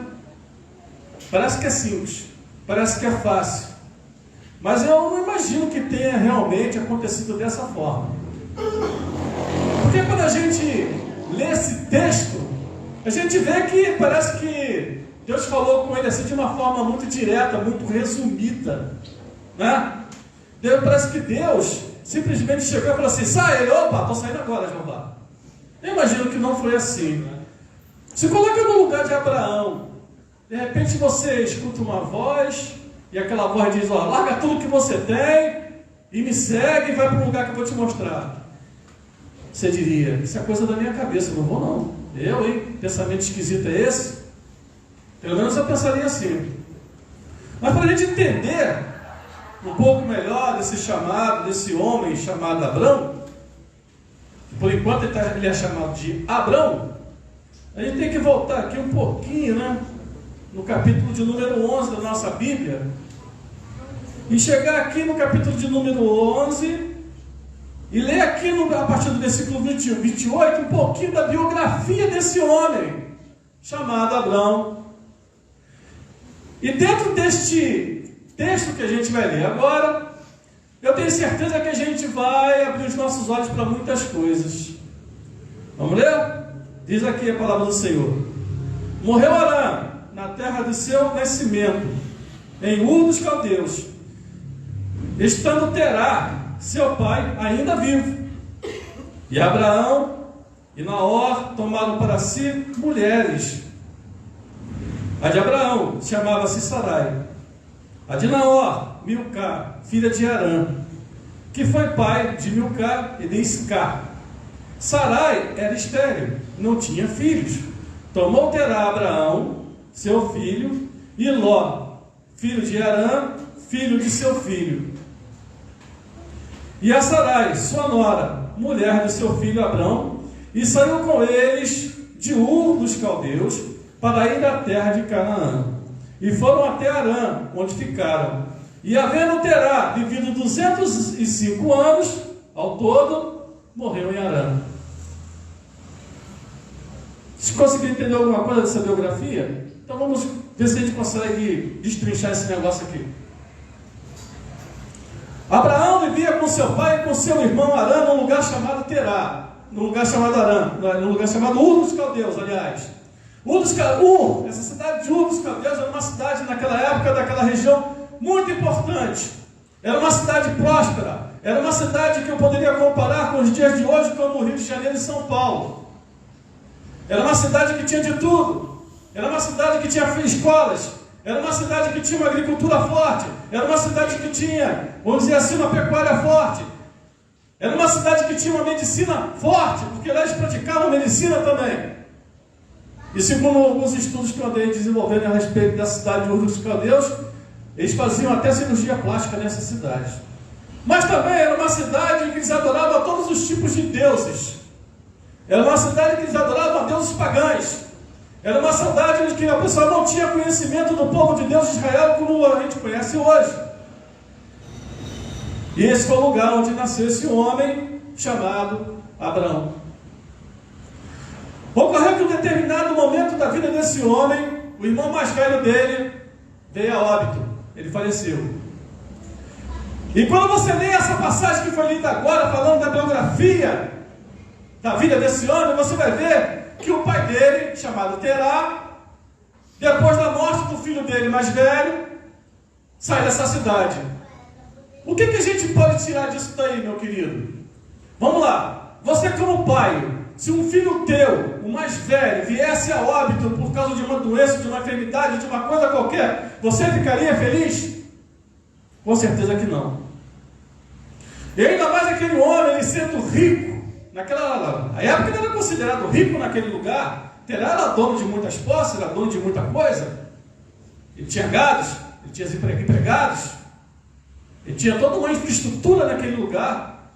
Parece que é simples, parece que é fácil, mas eu não imagino que tenha realmente acontecido dessa forma. Porque quando a gente lê esse texto, a gente vê que parece que Deus falou com ele assim de uma forma muito direta, muito resumida, né? Parece que Deus simplesmente chegou e falou assim: sai. Ele: opa, estou saindo agora, Jeová. Eu imagino que não foi assim, né? Se coloca no lugar de Abraão. De repente você escuta uma voz, e aquela voz diz: ó, larga tudo que você tem e me segue e vai para um lugar que eu vou te mostrar. Você diria: isso é coisa da minha cabeça, eu não vou não. Eu, hein? Pensamento esquisito é esse? Pelo menos eu pensaria assim. Mas para a gente entender um pouco melhor desse chamado, desse homem chamado Abrão, por enquanto ele é chamado de Abrão, a gente tem que voltar aqui um pouquinho, né? No capítulo de número 11 da nossa Bíblia, e chegar aqui no capítulo de número 11 e ler aqui a partir do versículo 21, 28, um pouquinho da biografia desse homem chamado Abrão. E dentro deste texto que a gente vai ler agora, eu tenho certeza que a gente vai abrir os nossos olhos para muitas coisas. Vamos ler? Diz aqui a palavra do Senhor: morreu Arã na terra do seu nascimento, em Ur dos Caldeus, estando Terá, seu pai, ainda vivo. E Abraão e Naor tomaram para si mulheres. A de Abraão chamava-se Sarai, a de Naor, Milcá, filha de Arã, que foi pai de Milcá e de Iscá. Sarai era estéril, não tinha filhos. Tomou Terá Abraão, seu filho, e Ló, filho de Arã, filho de seu filho. E a Sarai, sua nora, mulher do seu filho Abrão, e saiu com eles de Ur dos Caldeus para ir à terra de Canaã. E foram até Arã, onde ficaram. E havendo Terá vivido 205 anos, ao todo, morreu em Arã. Se conseguir entender alguma coisa dessa biografia, então vamos ver se a gente consegue destrinchar esse negócio aqui. Abraão vivia com seu pai e com seu irmão Arã num lugar chamado Terá, num lugar chamado Arã, num lugar chamado Ur dos Caldeus, aliás. Essa cidade de Ur dos Caldeus era uma cidade naquela época, daquela região, muito importante. Era uma cidade próspera, era uma cidade que eu poderia comparar com os dias de hoje, como o Rio de Janeiro e São Paulo. Era uma cidade que tinha de tudo, era uma cidade que tinha escolas, era uma cidade que tinha uma agricultura forte, era uma cidade que tinha, vamos dizer assim, uma pecuária forte, era uma cidade que tinha uma medicina forte, porque lá eles praticavam medicina também. E segundo alguns estudos que eu andei desenvolvendo a respeito da cidade de Ur dos Caldeus, eles faziam até cirurgia plástica nessa cidade. Mas também era uma cidade que eles adoravam a todos os tipos de deuses. Era uma cidade que eles adoravam a deuses pagãos. Era uma cidade em que a pessoa não tinha conhecimento do povo de Deus de Israel como a gente conhece hoje. E esse foi o lugar onde nasceu esse homem chamado Abraão. Ocorreu que em um determinado momento da vida desse homem, o irmão mais velho dele veio a óbito. Ele faleceu. E quando você lê essa passagem que foi lida agora, falando da biografia da vida desse homem, você vai ver que o pai dele, chamado Terá, depois da morte do filho dele mais velho, sai dessa cidade. O que a gente pode tirar disso daí, meu querido? Vamos lá. Você como pai, se um filho teu, o mais velho, viesse a óbito por causa de uma doença, de uma enfermidade, de uma coisa qualquer, você ficaria feliz? Com certeza que não. E ainda mais aquele homem, ele sendo rico, a época ele era considerado rico naquele lugar. Terá era dono de muitas posses, era dono de muita coisa. Ele tinha gados, ele tinha empregados, ele tinha toda uma infraestrutura naquele lugar.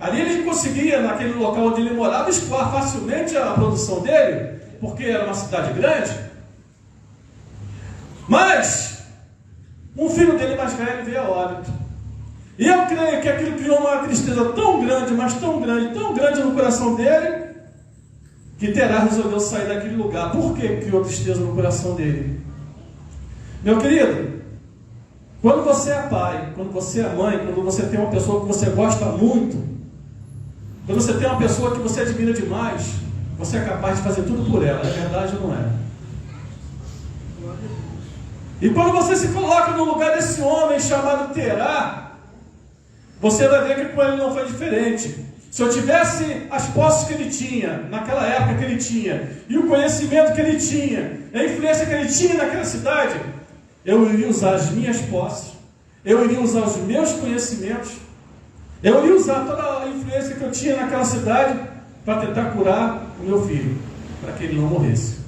Ali ele conseguia, naquele local onde ele morava, escoar facilmente a produção dele, porque era uma cidade grande. Mas um filho dele mais velho veio a óbito. E eu creio que aquilo criou uma tristeza tão grande, mas tão grande no coração dele, que Terá resolveu sair daquele lugar. Por que criou tristeza no coração dele? Meu querido, quando você é pai, quando você é mãe, quando você tem uma pessoa que você gosta muito, quando você tem uma pessoa que você admira demais, você é capaz de fazer tudo por ela, é verdade ou não é? E quando você se coloca no lugar desse homem chamado Terá, você vai ver que com ele não foi diferente. Se eu tivesse as posses que ele tinha, naquela época que ele tinha, e o conhecimento que ele tinha, a influência que ele tinha naquela cidade, eu iria usar as minhas posses, eu iria usar os meus conhecimentos, eu iria usar toda a influência que eu tinha naquela cidade para tentar curar o meu filho, para que ele não morresse.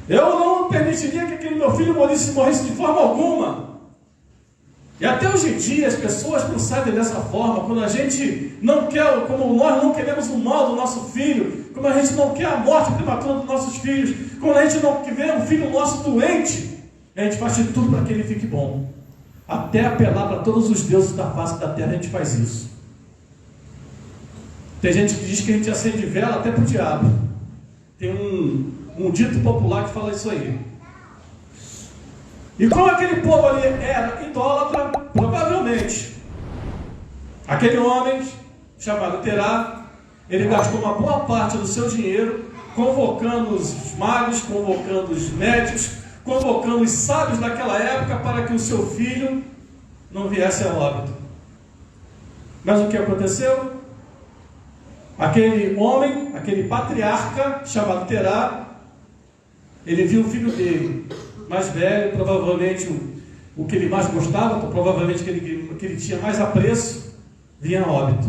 Eu não permitiria que aquele meu filho morresse de forma alguma. E até hoje em dia as pessoas procedem dessa forma, quando a gente não quer, como nós não queremos o mal do nosso filho, como a gente não quer a morte prematura dos nossos filhos, quando a gente não quer um filho nosso doente, a gente faz de tudo para que ele fique bom. Até apelar para todos os deuses da face da terra a gente faz isso. Tem gente que diz que a gente acende vela até para o diabo. Tem um dito popular que fala isso aí. E como aquele povo ali era idólatra, provavelmente aquele homem chamado Terá, ele gastou uma boa parte do seu dinheiro convocando os magos, convocando os médicos, convocando os sábios daquela época para que o seu filho não viesse a óbito. Mas o que aconteceu? Aquele homem, aquele patriarca chamado Terá, ele viu o filho dele mais velho, provavelmente o que ele mais gostava, provavelmente que ele tinha mais apreço, vinha a óbito.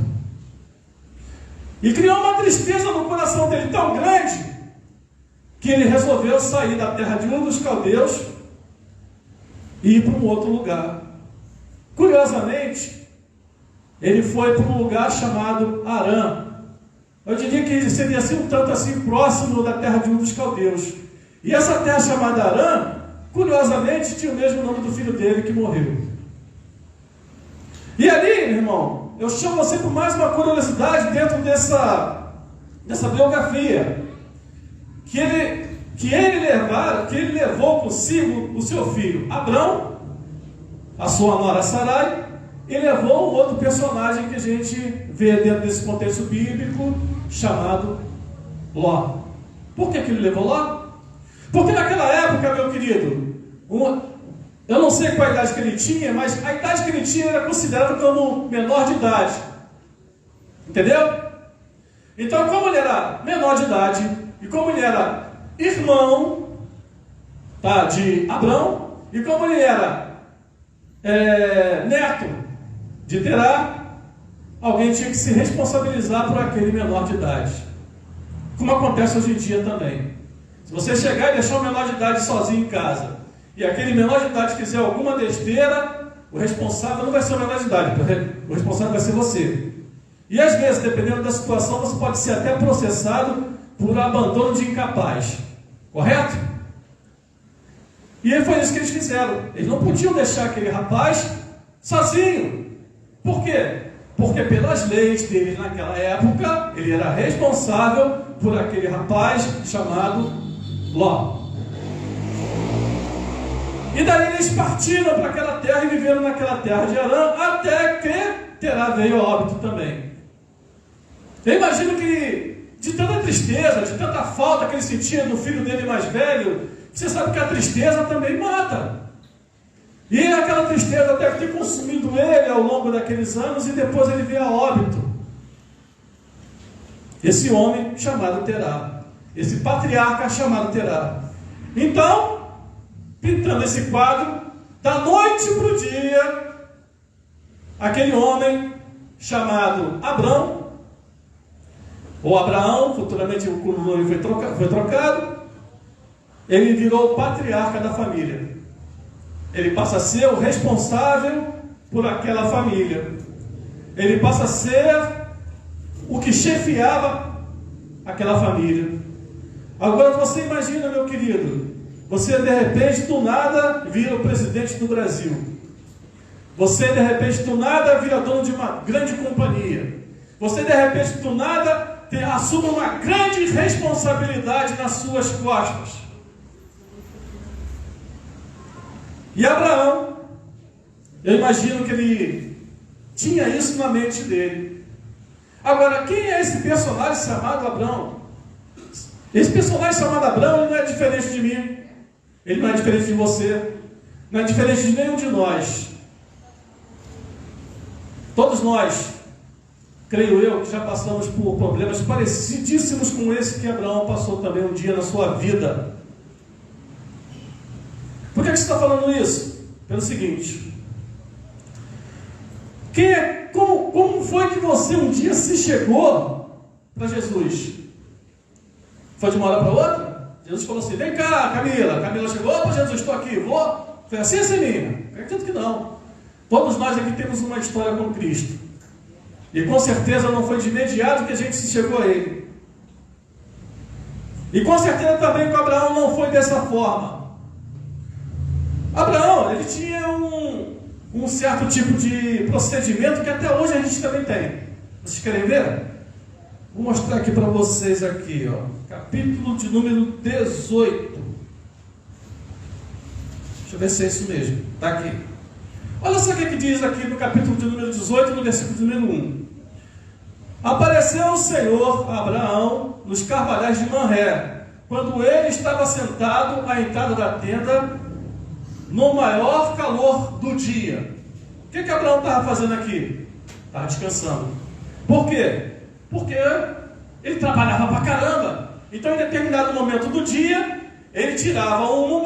E criou uma tristeza no coração dele tão grande, que ele resolveu sair da terra de um dos caldeus e ir para um outro lugar. Curiosamente, ele foi para um lugar chamado Harã. Eu diria que ele seria assim um tanto assim próximo da terra de um dos caldeus. E essa terra chamada Harã, curiosamente, tinha o mesmo nome do filho dele que morreu. E ali, irmão, eu chamo você por mais uma curiosidade dentro dessa biografia. Que ele levou consigo o seu filho Abrão, a sua nora Sarai, e levou um outro personagem que a gente vê dentro desse contexto bíblico, chamado Ló. Por que ele levou Ló? Porque naquela época, meu querido, eu não sei qual a idade que ele tinha, mas a idade que ele tinha era considerada como menor de idade. Entendeu? Então, como ele era menor de idade, e como ele era irmão de Abrão, e como ele era neto de Terá, alguém tinha que se responsabilizar por aquele menor de idade. Como acontece hoje em dia também. Se você chegar e deixar o menor de idade sozinho em casa, e aquele menor de idade fizer alguma besteira, o responsável não vai ser o menor de idade, o responsável vai ser você. E às vezes, dependendo da situação, você pode ser até processado por abandono de incapaz. Correto? E foi isso que eles fizeram. Eles não podiam deixar aquele rapaz sozinho. Por quê? Porque pelas leis deles naquela época, ele era responsável por aquele rapaz chamado Ló. E daí eles partiram para aquela terra e viveram naquela terra de Harã, até que Terá veio a óbito também. Eu imagino que de tanta tristeza, de tanta falta que ele sentia do filho dele mais velho, você sabe que a tristeza também mata. E aquela tristeza deve ter consumido ele ao longo daqueles anos, e depois ele veio a óbito. Esse homem chamado Terá, esse patriarca chamado Terá. Então, pintando esse quadro, da noite para o dia, aquele homem chamado Abrão, ou Abraão, futuramente o nome foi trocado, ele virou o patriarca da família. Ele passa a ser o responsável por aquela família. Ele passa a ser o que chefiava aquela família. Agora você imagina, meu querido, você de repente do nada vira o presidente do Brasil. Você de repente do nada vira dono de uma grande companhia. Você de repente do nada assume uma grande responsabilidade nas suas costas. E Abraão, eu imagino que ele tinha isso na mente dele. Agora, quem é esse personagem chamado Abraão? Esse personagem chamado Abraão, ele não é diferente de mim. Ele não é diferente de você. Não é diferente de nenhum de nós. Todos nós, creio eu, que já passamos por problemas parecidíssimos com esse que Abraão passou também um dia na sua vida. Por que você está falando isso? Pelo seguinte: como foi que você um dia se chegou para Jesus? Foi de uma hora para outra? Jesus falou assim: vem cá, Camila. Camila chegou: opa, Jesus, estou aqui, vou. Foi assim, menina? Acredito que não. Todos nós aqui temos uma história com Cristo. E com certeza não foi de imediato que a gente se chegou a Ele. E com certeza também com Abraão não foi dessa forma. Abraão, ele tinha um certo tipo de procedimento que até hoje a gente também tem. Vocês querem ver? Vou mostrar aqui para vocês aqui, ó, capítulo de número 18. Deixa eu ver se é isso mesmo. Está aqui. Olha só o que diz aqui no capítulo de número 18, no versículo de número 1. Apareceu o Senhor a Abraão nos carvalhais de Manré, quando ele estava sentado à entrada da tenda, no maior calor do dia. O que Abraão estava fazendo aqui? Estava descansando. Por quê? Porque ele trabalhava pra caramba. Então, em determinado momento do dia, ele tirava um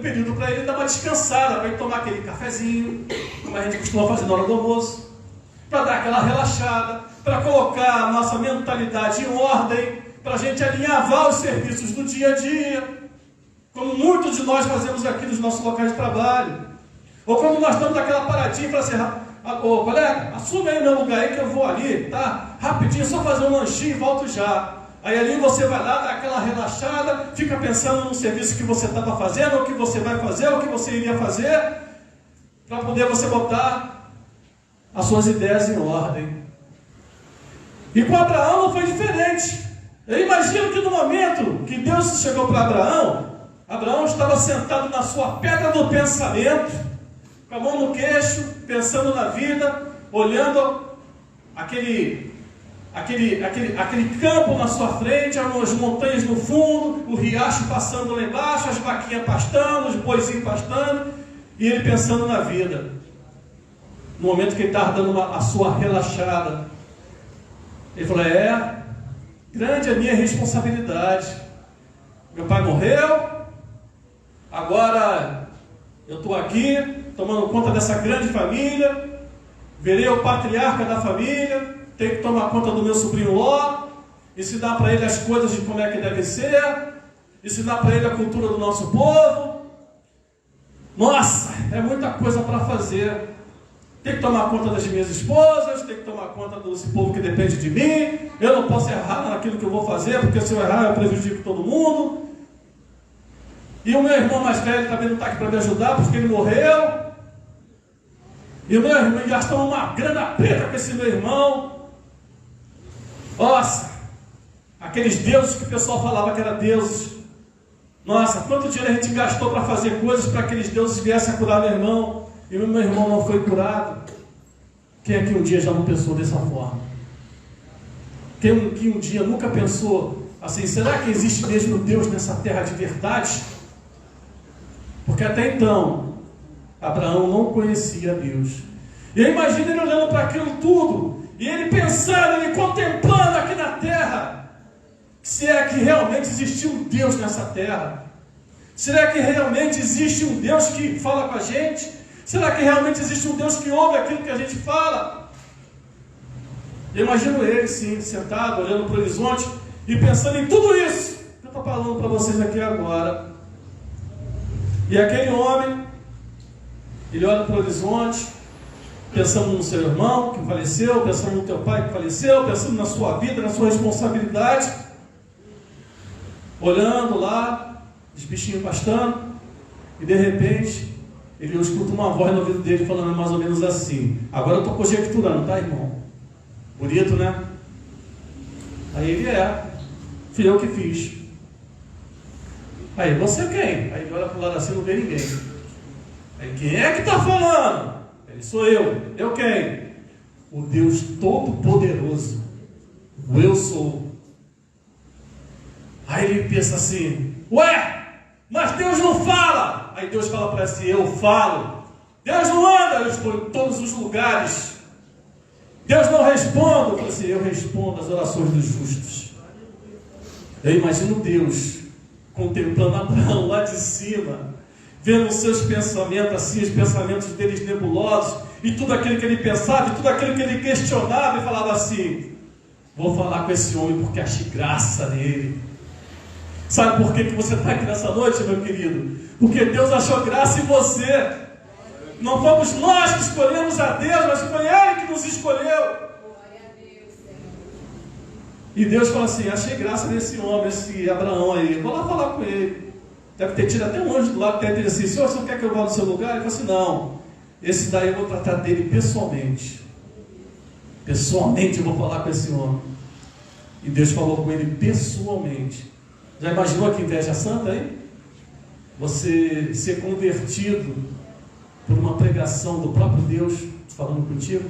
período para ele dar uma descansada, para ele tomar aquele cafezinho, como a gente costuma fazer na hora do almoço, para dar aquela relaxada, para colocar a nossa mentalidade em ordem, para a gente alinhavar os serviços do dia a dia, como muitos de nós fazemos aqui nos nossos locais de trabalho. Ou quando nós damos aquela paradinha e falamos assim: ô colega, assume aí meu lugar aí que eu vou ali, tá? Rapidinho, só fazer um lanchinho e volto já. Aí ali você vai lá, dá aquela relaxada, fica pensando no serviço que você estava fazendo, o que você vai fazer, o que você iria fazer, para poder você botar as suas ideias em ordem. E com Abraão não foi diferente. Eu imagino que no momento que Deus chegou para Abraão, Abraão estava sentado na sua pedra do pensamento, com a mão no queixo, pensando na vida, olhando aquele campo na sua frente, as montanhas no fundo, o riacho passando lá embaixo, as vaquinhas pastando, os boizinhos pastando, e ele pensando na vida. No momento que ele estava dando a sua relaxada, ele falou: grande a minha responsabilidade. Meu pai morreu, agora eu estou aqui, tomando conta dessa grande família, virei o patriarca da família, tenho que tomar conta do meu sobrinho Ló, ensinar para ele as coisas de como é que deve ser, ensinar para ele a cultura do nosso povo. Nossa, é muita coisa para fazer. Tem que tomar conta das minhas esposas, tem que tomar conta desse povo que depende de mim. Eu não posso errar naquilo que eu vou fazer, porque se eu errar eu prejudico todo mundo. E o meu irmão mais velho também não está aqui para me ajudar, porque ele morreu. E o meu irmão gastou uma grana preta com esse meu irmão. Nossa, aqueles deuses que o pessoal falava que eram deuses. Nossa, quanto dinheiro a gente gastou para fazer coisas para aqueles deuses viessem a curar meu irmão, e o meu irmão não foi curado. Quem é que um dia já não pensou dessa forma? Quem que um dia nunca pensou assim: será que existe mesmo Deus nessa terra de verdade? Porque até então Abraão não conhecia Deus. E eu imagino ele olhando para aquilo tudo, e ele pensando, ele contemplando aqui na terra, se é que realmente existe um Deus nessa terra. Será que realmente existe um Deus que fala com a gente? Será que realmente existe um Deus que ouve aquilo que a gente fala? Eu imagino ele sim, sentado, olhando para o horizonte e pensando em tudo isso que eu estou falando para vocês aqui agora. E aquele homem, ele olha para o horizonte, pensando no seu irmão que faleceu, pensando no teu pai que faleceu, pensando na sua vida, na sua responsabilidade, olhando lá, os bichinhos pastando, e de repente ele escuta uma voz no ouvido dele falando mais ou menos assim. Agora eu estou conjecturando, tá, irmão? Bonito, né? Aí ele fui eu que fiz. Aí, você quem? Aí ele olha para o lado assim, não vê ninguém. Aí, quem é que está falando? Ele, sou eu. Eu quem? O Deus Todo-Poderoso. O eu sou. Aí ele pensa assim, ué, mas Deus não fala. Aí Deus fala para si, eu falo. Deus não anda, eu estou em todos os lugares. Deus não responde. Eu falo assim, eu respondo as orações dos justos. Eu imagino Deus contemplando Abraão lá de cima, vendo os seus pensamentos assim, os pensamentos deles nebulosos, e tudo aquilo que ele pensava, e tudo aquilo que ele questionava, e falava assim, vou falar com esse homem porque achei graça nele. Sabe por que você está aqui nessa noite, meu querido? Porque Deus achou graça em você. Não fomos nós que escolhemos a Deus, mas foi Ele que nos escolheu. E Deus fala assim, achei graça nesse homem, esse Abraão aí, vou lá falar com ele. Deve ter tido até um anjo do lado, deve ter assim, Senhor, você não quer que eu vá no seu lugar? Ele falou assim, não, esse daí eu vou tratar dele pessoalmente. Pessoalmente eu vou falar com esse homem. E Deus falou com ele pessoalmente. Já imaginou que inveja santa, hein? Você ser convertido por uma pregação do próprio Deus falando contigo?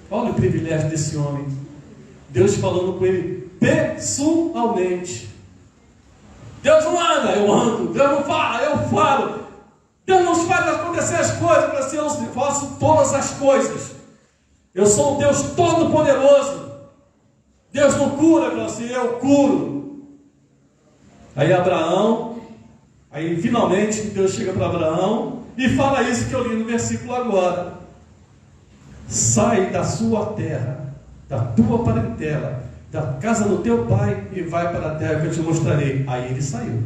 Olha o privilégio desse homem. Deus falando com ele pessoalmente. Deus não anda, eu ando. Deus não fala, eu falo. Deus não faz acontecer as coisas, para assim, eu faço todas as coisas. Eu sou o Deus Todo-Poderoso. Deus não cura, para assim, eu curo. Aí finalmente Deus chega para Abraão e fala isso que eu li no versículo agora. Sai da sua terra, da tua parentela, da casa do teu pai e vai para a terra que eu te mostrarei. Aí ele saiu.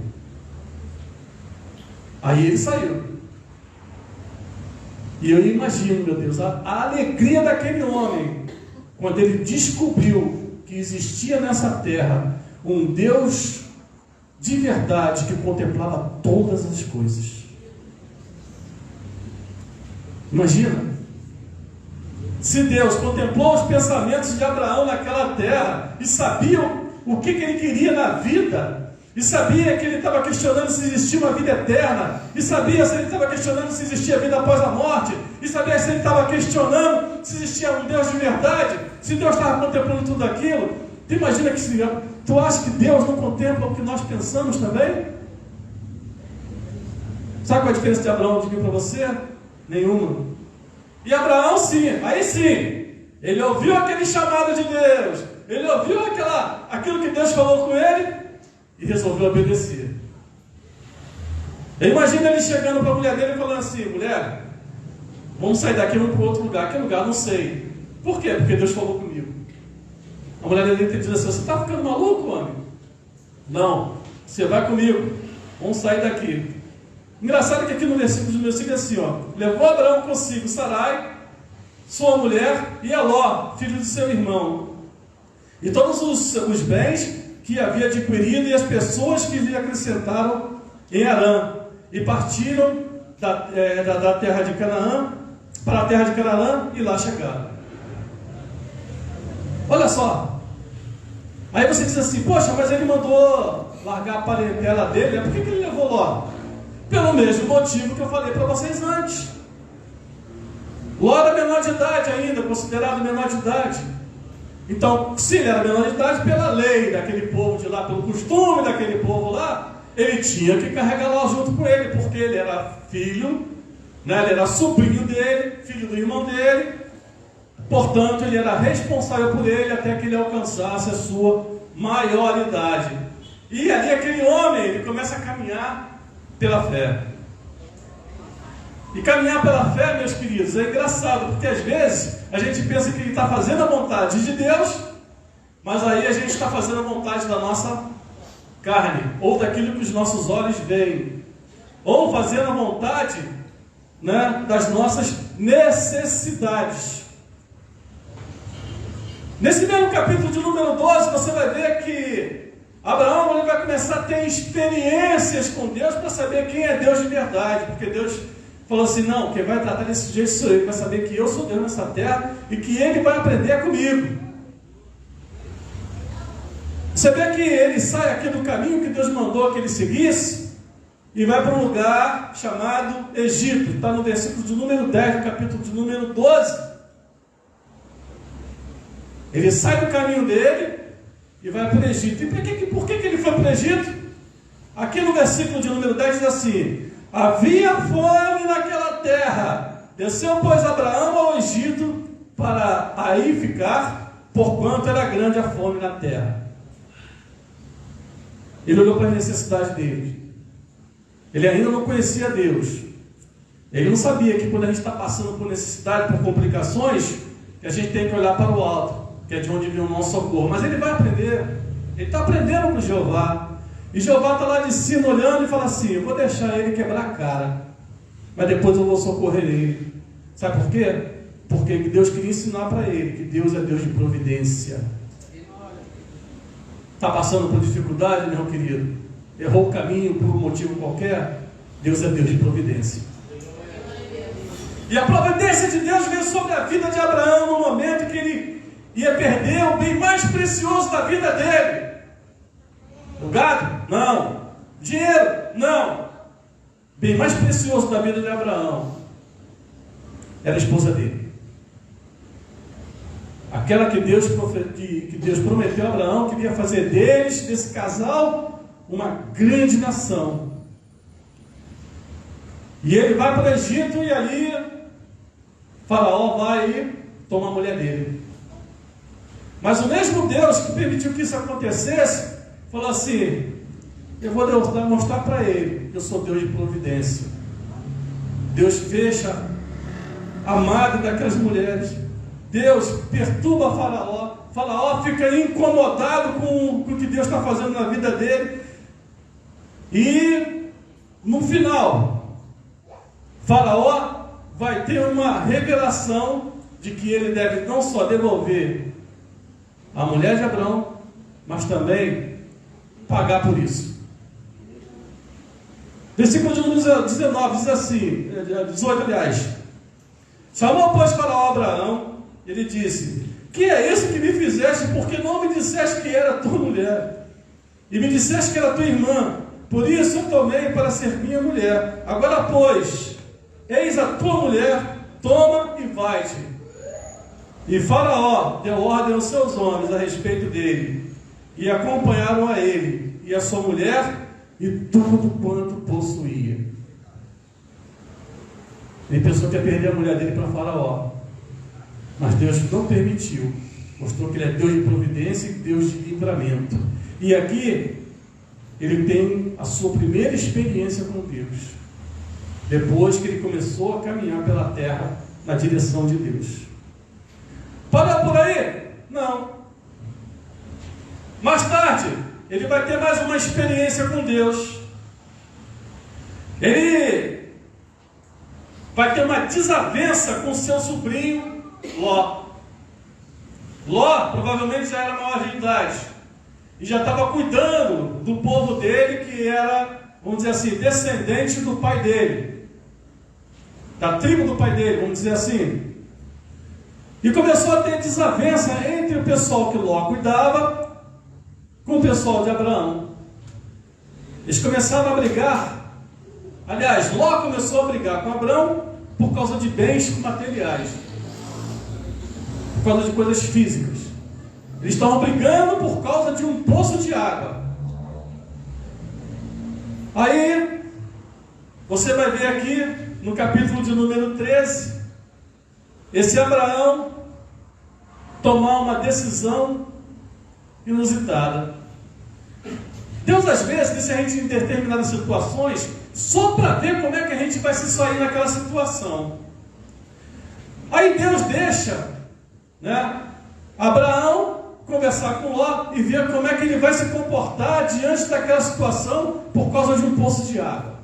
E eu imagino, meu Deus, a alegria daquele homem quando ele descobriu que existia nessa terra um Deus de verdade que contemplava todas as coisas. Imagina. Se Deus contemplou os pensamentos de Abraão naquela terra e sabia o que ele queria na vida, e sabia que ele estava questionando se existia uma vida eterna, e sabia se ele estava questionando se existia vida após a morte, e sabia se ele estava questionando se existia um Deus de verdade, se Deus estava contemplando tudo aquilo, tu imagina que tu acha que Deus não contempla o que nós pensamos também? Sabe qual é a diferença de Abraão de mim para você? Nenhuma. E Abraão sim, aí sim, ele ouviu aquele chamado de Deus, ele ouviu aquilo que Deus falou com ele e resolveu obedecer. Imagina ele chegando para a mulher dele e falando assim, mulher, vamos sair daqui e vamos para outro lugar. Que lugar? Não sei. Por quê? Porque Deus falou comigo. A mulher dele ter dito assim, você está ficando maluco, homem? Não, você vai comigo, vamos sair daqui. Engraçado que aqui no versículo é assim, ó, levou Abraão consigo Sarai, sua mulher, e Eló, filho de seu irmão, e todos os bens que havia adquirido e as pessoas que lhe acrescentaram em Harã, e partiram da terra de Canaã para a terra de Canaã e lá chegaram. Olha só, aí você diz assim, poxa, mas ele mandou largar a parentela dele, por que ele levou Ló? Pelo mesmo motivo que eu falei para vocês antes. Ló era menor de idade ainda, considerado menor de idade. Então, se ele era menor de idade, pela lei daquele povo de lá, pelo costume daquele povo lá, ele tinha que carregar Ló junto com ele, porque ele era filho, né? Ele era sobrinho dele, filho do irmão dele, portanto, ele era responsável por ele até que ele alcançasse a sua maioridade. E ali aquele homem, ele começa a caminhar pela fé. E caminhar pela fé, meus queridos, é engraçado, porque às vezes a gente pensa que ele está fazendo a vontade de Deus, mas aí a gente está fazendo a vontade da nossa carne, ou daquilo que os nossos olhos veem, ou fazendo a vontade, né, das nossas necessidades. Nesse mesmo capítulo de número 12, você vai ver que Abraão vai começar a ter experiências com Deus para saber quem é Deus de verdade, porque Deus falou assim, não, quem vai tratar desse jeito sou eu, ele vai saber que eu sou Deus nessa terra e que ele vai aprender comigo. Você vê que ele sai aqui do caminho que Deus mandou que ele seguisse e vai para um lugar chamado Egito. Está no versículo de número 10, no capítulo de número 12. Ele sai do caminho dele e vai para o Egito. E por que ele foi para o Egito? Aqui no versículo de número 10 diz assim, havia fome naquela terra, desceu pois Abraão ao Egito para aí ficar, porquanto era grande a fome na terra. Ele olhou para as necessidades dele. Ele ainda não conhecia Deus. Ele não sabia que quando a gente está passando por necessidade, por complicações, que a gente tem que olhar para o alto, que é de onde vem o nosso socorro. Mas ele vai aprender. Ele está aprendendo com Jeová. E Jeová está lá de cima olhando e fala assim, eu vou deixar ele quebrar a cara, mas depois eu vou socorrer ele. Sabe por quê? Porque Deus queria ensinar para ele que Deus é Deus de providência. Está passando por dificuldade, meu querido? Errou o caminho por um motivo qualquer? Deus é Deus de providência. E a providência de Deus veio sobre a vida de Abraão no momento que ele ia perder o bem mais precioso da vida dele. O gado? Não. Dinheiro? Não. O bem mais precioso da vida de Abraão era a esposa dele. Aquela que Deus prometeu a Abraão, que ia fazer desse casal, uma grande nação. E ele vai para o Egito e ali Faraó vai e toma a mulher dele. Mas o mesmo Deus que permitiu que isso acontecesse, falou assim, eu vou mostrar para ele que eu sou Deus de providência. Deus fecha a madre daquelas mulheres. Deus perturba Faraó. Faraó fica incomodado com o que Deus está fazendo na vida dele. E no final, Faraó vai ter uma revelação de que ele deve não só devolver a mulher de Abraão, mas também pagar por isso. Versículo de número 19 diz assim, 18 aliás, chamou pois Faraó Abraão, ele disse, que é isso que me fizeste, porque não me disseste que era tua mulher, e me disseste que era tua irmã, por isso eu tomei para ser minha mulher. Agora pois, eis a tua mulher, toma e vai-te. E Faraó deu ordem aos seus homens a respeito dele, e acompanharam a ele, e a sua mulher, e tudo quanto possuía. Ele pensou que ia perder a mulher dele para Faraó, mas Deus não permitiu. Mostrou que ele é Deus de providência e Deus de livramento. E aqui ele tem a sua primeira experiência com Deus, depois que ele começou a caminhar pela terra na direção de Deus. Para por aí? Não. Mais tarde, ele vai ter mais uma experiência com Deus. Ele vai ter uma desavença com seu sobrinho Ló. Ló provavelmente já era maior de idade e já estava cuidando do povo dele, que era, vamos dizer assim, descendente do pai dele, da tribo do pai dele, vamos dizer assim. E começou a ter desavença entre o pessoal que Ló cuidava com o pessoal de Abraão. Eles começaram a brigar. Aliás, Ló começou a brigar com Abraão por causa de bens materiais, por causa de coisas físicas. Eles estavam brigando por causa de um poço de água. Aí, você vai ver aqui no capítulo de número 13, esse Abraão tomar uma decisão inusitada. Deus às vezes deixa a gente em determinadas situações só para ver como é que a gente vai se sair naquela situação. Aí Deus deixa, Abraão conversar com Ló e ver como é que ele vai se comportar diante daquela situação por causa de um poço de água.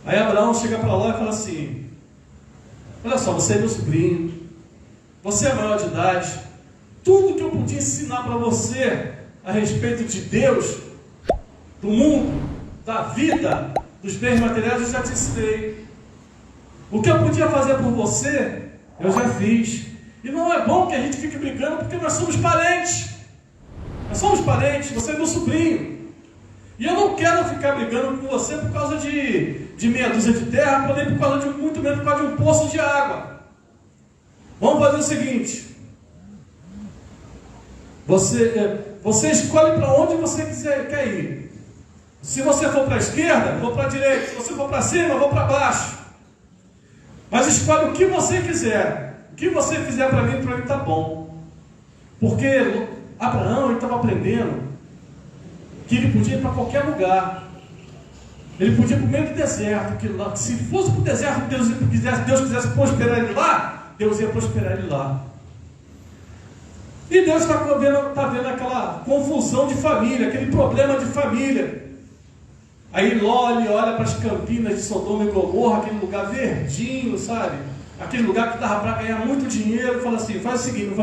Aí Abraão chega para Ló e fala assim: olha só, você é meu sobrinho, você é maior de idade, tudo que eu podia ensinar para você a respeito de Deus, do mundo, da vida, dos bens materiais, eu já te ensinei. O que eu podia fazer por você, eu já fiz. E não é bom que a gente fique brigando, porque nós somos parentes. Nós somos parentes, você é meu sobrinho. E eu não quero ficar brigando com você por causa de meia dúzia de terra, nem por causa de muito menos por causa de um poço de água. Vamos fazer o seguinte. Você escolhe para onde você quer ir. Se você for para a esquerda, vou para a direita. Se você for para cima, vou para baixo. Mas escolhe o que você quiser. O que você fizer para mim está bom. Porque Abraão estava aprendendo que ele podia ir para qualquer lugar. Ele podia ir para o meio do deserto. Que se fosse para o deserto, Deus quisesse prosperar ele lá, Deus ia prosperar ele lá. E Deus está vendo aquela confusão de família, aquele problema de família. Aí Ló olha para as campinas de Sodoma e Gomorra, aquele lugar verdinho, sabe? Aquele lugar que dava para ganhar muito dinheiro, fala assim, faz o seguinte,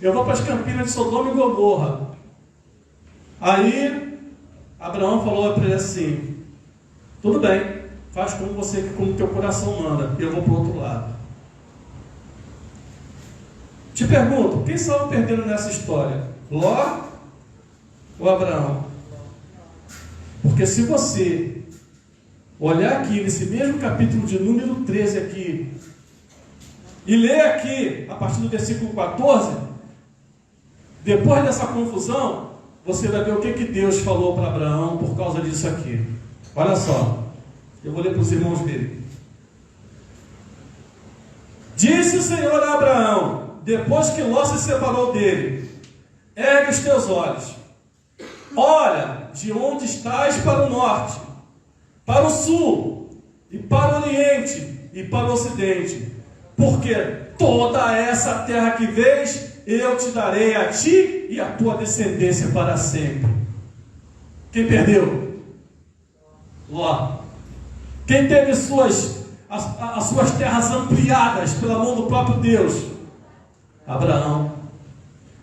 eu vou para as campinas de Sodoma e Gomorra. Aí Abraão falou para ele assim, tudo bem, faz como teu coração manda, eu vou para o outro lado. Te pergunto, quem saiu perdendo nessa história? Ló ou Abraão? Porque se você olhar aqui nesse mesmo capítulo de número 13 aqui, e ler aqui, a partir do versículo 14, depois dessa confusão, você vai ver o que Deus falou para Abraão por causa disso aqui. Olha só, eu vou ler para os irmãos verem. Disse o Senhor a Abraão, depois que Ló se separou dele, ergue os teus olhos, olha de onde estás para o norte, para o sul, e para o oriente, e para o ocidente, porque toda essa terra que vês, eu te darei a ti e a tua descendência para sempre. Quem perdeu? Ló. Quem teve as suas terras ampliadas pela mão do próprio Deus? Abraão.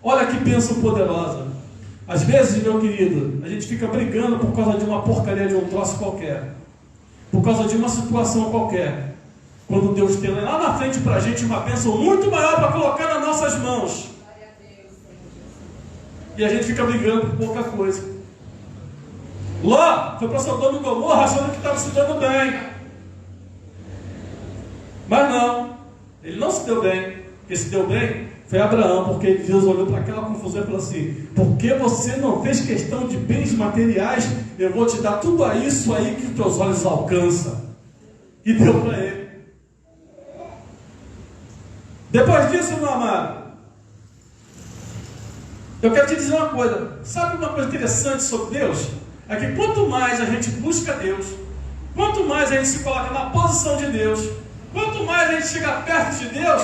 Olha que bênção poderosa. Às vezes, meu querido, a gente fica brigando por causa de uma porcaria de um troço qualquer, por causa de uma situação qualquer, quando Deus tem lá na frente para a gente uma bênção muito maior para colocar nas nossas mãos. E a gente fica brigando por pouca coisa. Ló foi para Sodoma e Gomorra achando que estava se dando bem. Mas não, ele não se deu bem. Quem se deu bem foi Abraão, porque Deus olhou para aquela confusão e falou assim, porque você não fez questão de bens materiais, eu vou te dar tudo isso aí que os teus olhos alcançam. E deu para ele. Depois disso, meu amado, eu quero te dizer uma coisa. Sabe uma coisa interessante sobre Deus? É que quanto mais a gente busca Deus, quanto mais a gente se coloca na posição de Deus, quanto mais a gente chega perto de Deus,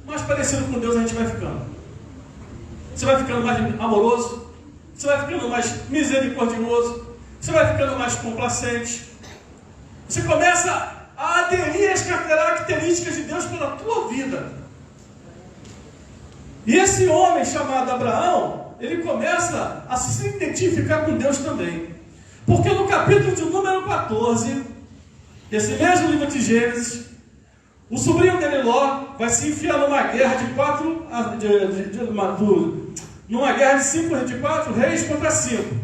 mais parecido com Deus a gente vai ficando. Você vai ficando mais amoroso, você vai ficando mais misericordioso, você vai ficando mais complacente. Você começa a aderir às características de Deus pela tua vida. E esse homem chamado Abraão, ele começa a se identificar com Deus também. Porque no capítulo de número 14, desse mesmo livro de Gênesis, o sobrinho dele, Ló, vai se enfiar numa guerra de 4 reis contra 5.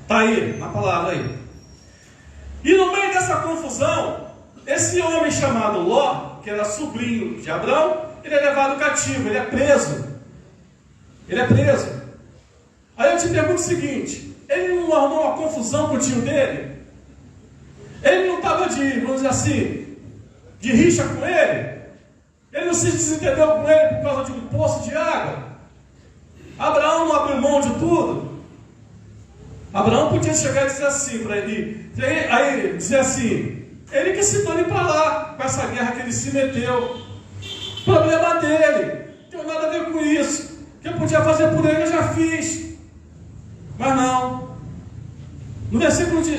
Está aí, na palavra aí. E no meio dessa confusão, esse homem chamado Ló, que era sobrinho de Abraão, ele é levado cativo, ele é preso. Ele é preso. Aí eu te pergunto o seguinte, ele não arrumou uma confusão com o tio dele? Ele não estava vamos dizer assim, de rixa com ele? Ele não se desentendeu com ele por causa de um poço de água? Abraão não abriu mão de tudo? Abraão podia chegar e dizer assim para ele, aí dizer assim, ele que se dane para lá, com essa guerra que ele se meteu. Problema dele, não tem nada a ver com isso. O que eu podia fazer por ele eu já fiz. Mas não. No versículo de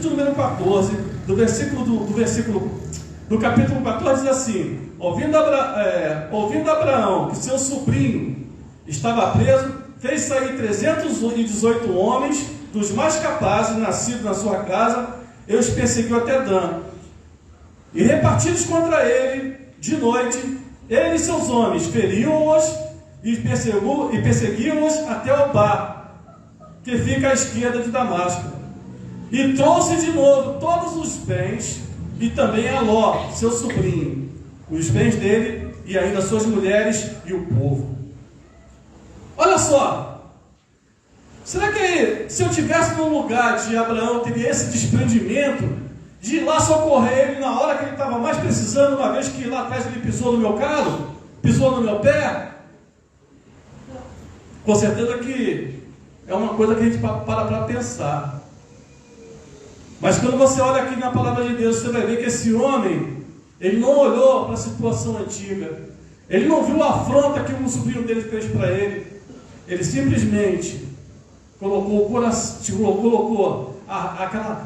número 14, do versículo no capítulo 14 diz assim: ouvindo Abraão que seu sobrinho estava preso, fez sair 318 homens, dos mais capazes, nascidos na sua casa, e os perseguiu até Dan. E repartidos contra ele, de noite, ele e seus homens feriam-os e perseguiam-os até Obá, que fica à esquerda de Damasco. E trouxe de novo todos os bens, e também a Ló, seu sobrinho, os bens dele, e ainda suas mulheres e o povo. Olha só, será que se eu tivesse no lugar de Abraão, eu teria esse desprendimento de ir lá socorrer ele na hora que ele estava mais precisando, uma vez que lá atrás ele pisou no meu carro, pisou no meu pé? Com certeza que é uma coisa que a gente para pensar. Mas quando você olha aqui na palavra de Deus, você vai ver que esse homem, ele não olhou para a situação antiga, ele não viu a afronta que o sobrinho dele fez para ele, ele simplesmente colocou o coração, colocou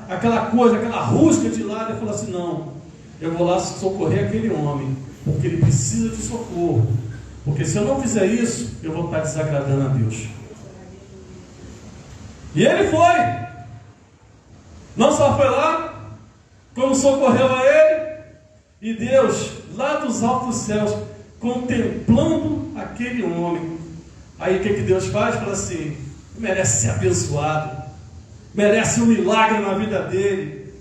aquela coisa, aquela rusga de lado e falou assim: não, eu vou lá socorrer aquele homem, porque ele precisa de socorro, porque se eu não fizer isso, eu vou estar desagradando a Deus. E ele foi. Não só foi lá, como socorreu a ele, e Deus, lá dos altos céus, contemplando aquele homem. Aí o que Deus faz? Fala assim: merece ser abençoado, merece um milagre na vida dele.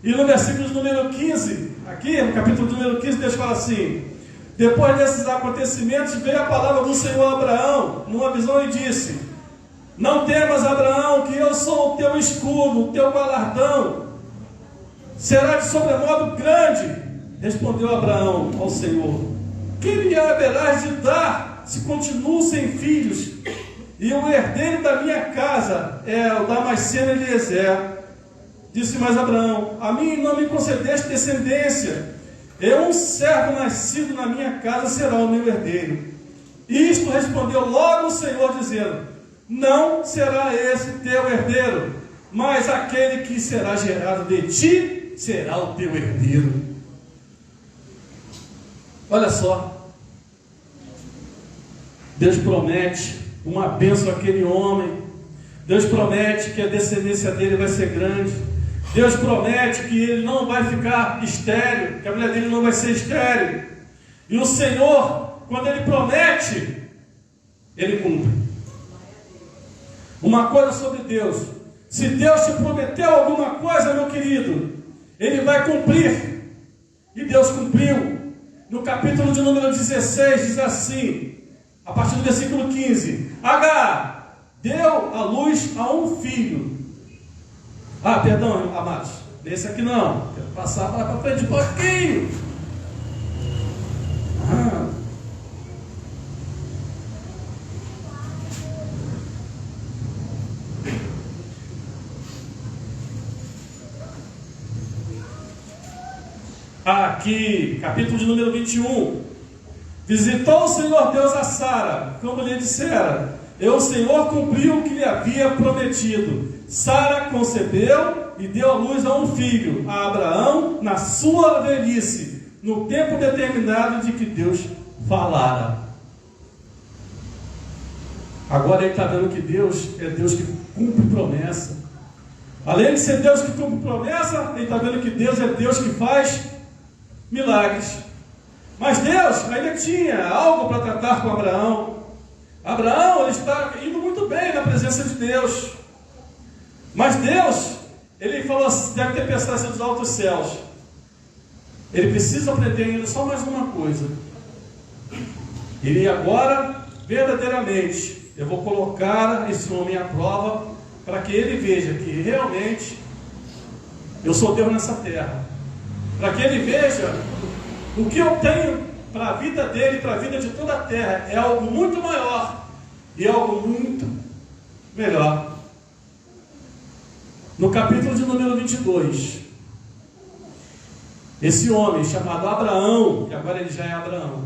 E no versículo número 15, aqui no capítulo número 15, Deus fala assim: depois desses acontecimentos veio a palavra do Senhor a Abraão numa visão e disse: não temas, Abraão, que eu sou o teu escudo, o teu galardão será de sobremodo grande. Respondeu Abraão ao Senhor: que me haverás de dar se continuo sem filhos? E o herdeiro da minha casa é o Damasceno Eliezer. Disse mais Abraão: a mim não me concedeste descendência, um servo nascido na minha casa será o meu herdeiro. Isto respondeu logo o Senhor, dizendo: não será esse teu herdeiro, mas aquele que será gerado de ti será o teu herdeiro. Olha só, Deus promete uma bênção àquele homem. Deus promete que a descendência dele vai ser grande. Deus promete que ele não vai ficar estéril, que a mulher dele não vai ser estéril. E o Senhor, quando ele promete, ele cumpre. Uma coisa sobre Deus: se Deus te prometeu alguma coisa, meu querido, ele vai cumprir. E Deus cumpriu. No capítulo de número 16 diz assim, a partir do versículo 15: Agar deu à luz a um filho. Perdão, amados, esse aqui não, quero passar para frente um pouquinho. Aqui, capítulo de número 21. Visitou o Senhor Deus a Sara, como lhe dissera, e o Senhor cumpriu o que lhe havia prometido. Sara concebeu e deu à luz a um filho, a Abraão, na sua velhice, no tempo determinado de que Deus falara. Agora ele está vendo que Deus é Deus que cumpre promessa. Além de ser Deus que cumpre promessa, ele está vendo que Deus é Deus que faz milagres. Mas Deus ainda tinha algo para tratar com Abraão. Abraão, ele está indo muito bem na presença de Deus. Mas Deus, ele falou, deve ter pensado assim dos altos céus: ele precisa aprender ainda só mais uma coisa. Ele agora, verdadeiramente, eu vou colocar esse homem à prova, para que ele veja que realmente eu sou Deus nessa terra. Para que ele veja o que eu tenho para a vida dele, para a vida de toda a terra, é algo muito maior e algo muito melhor. No capítulo de número 22, esse homem chamado Abraão, que agora ele já é Abraão,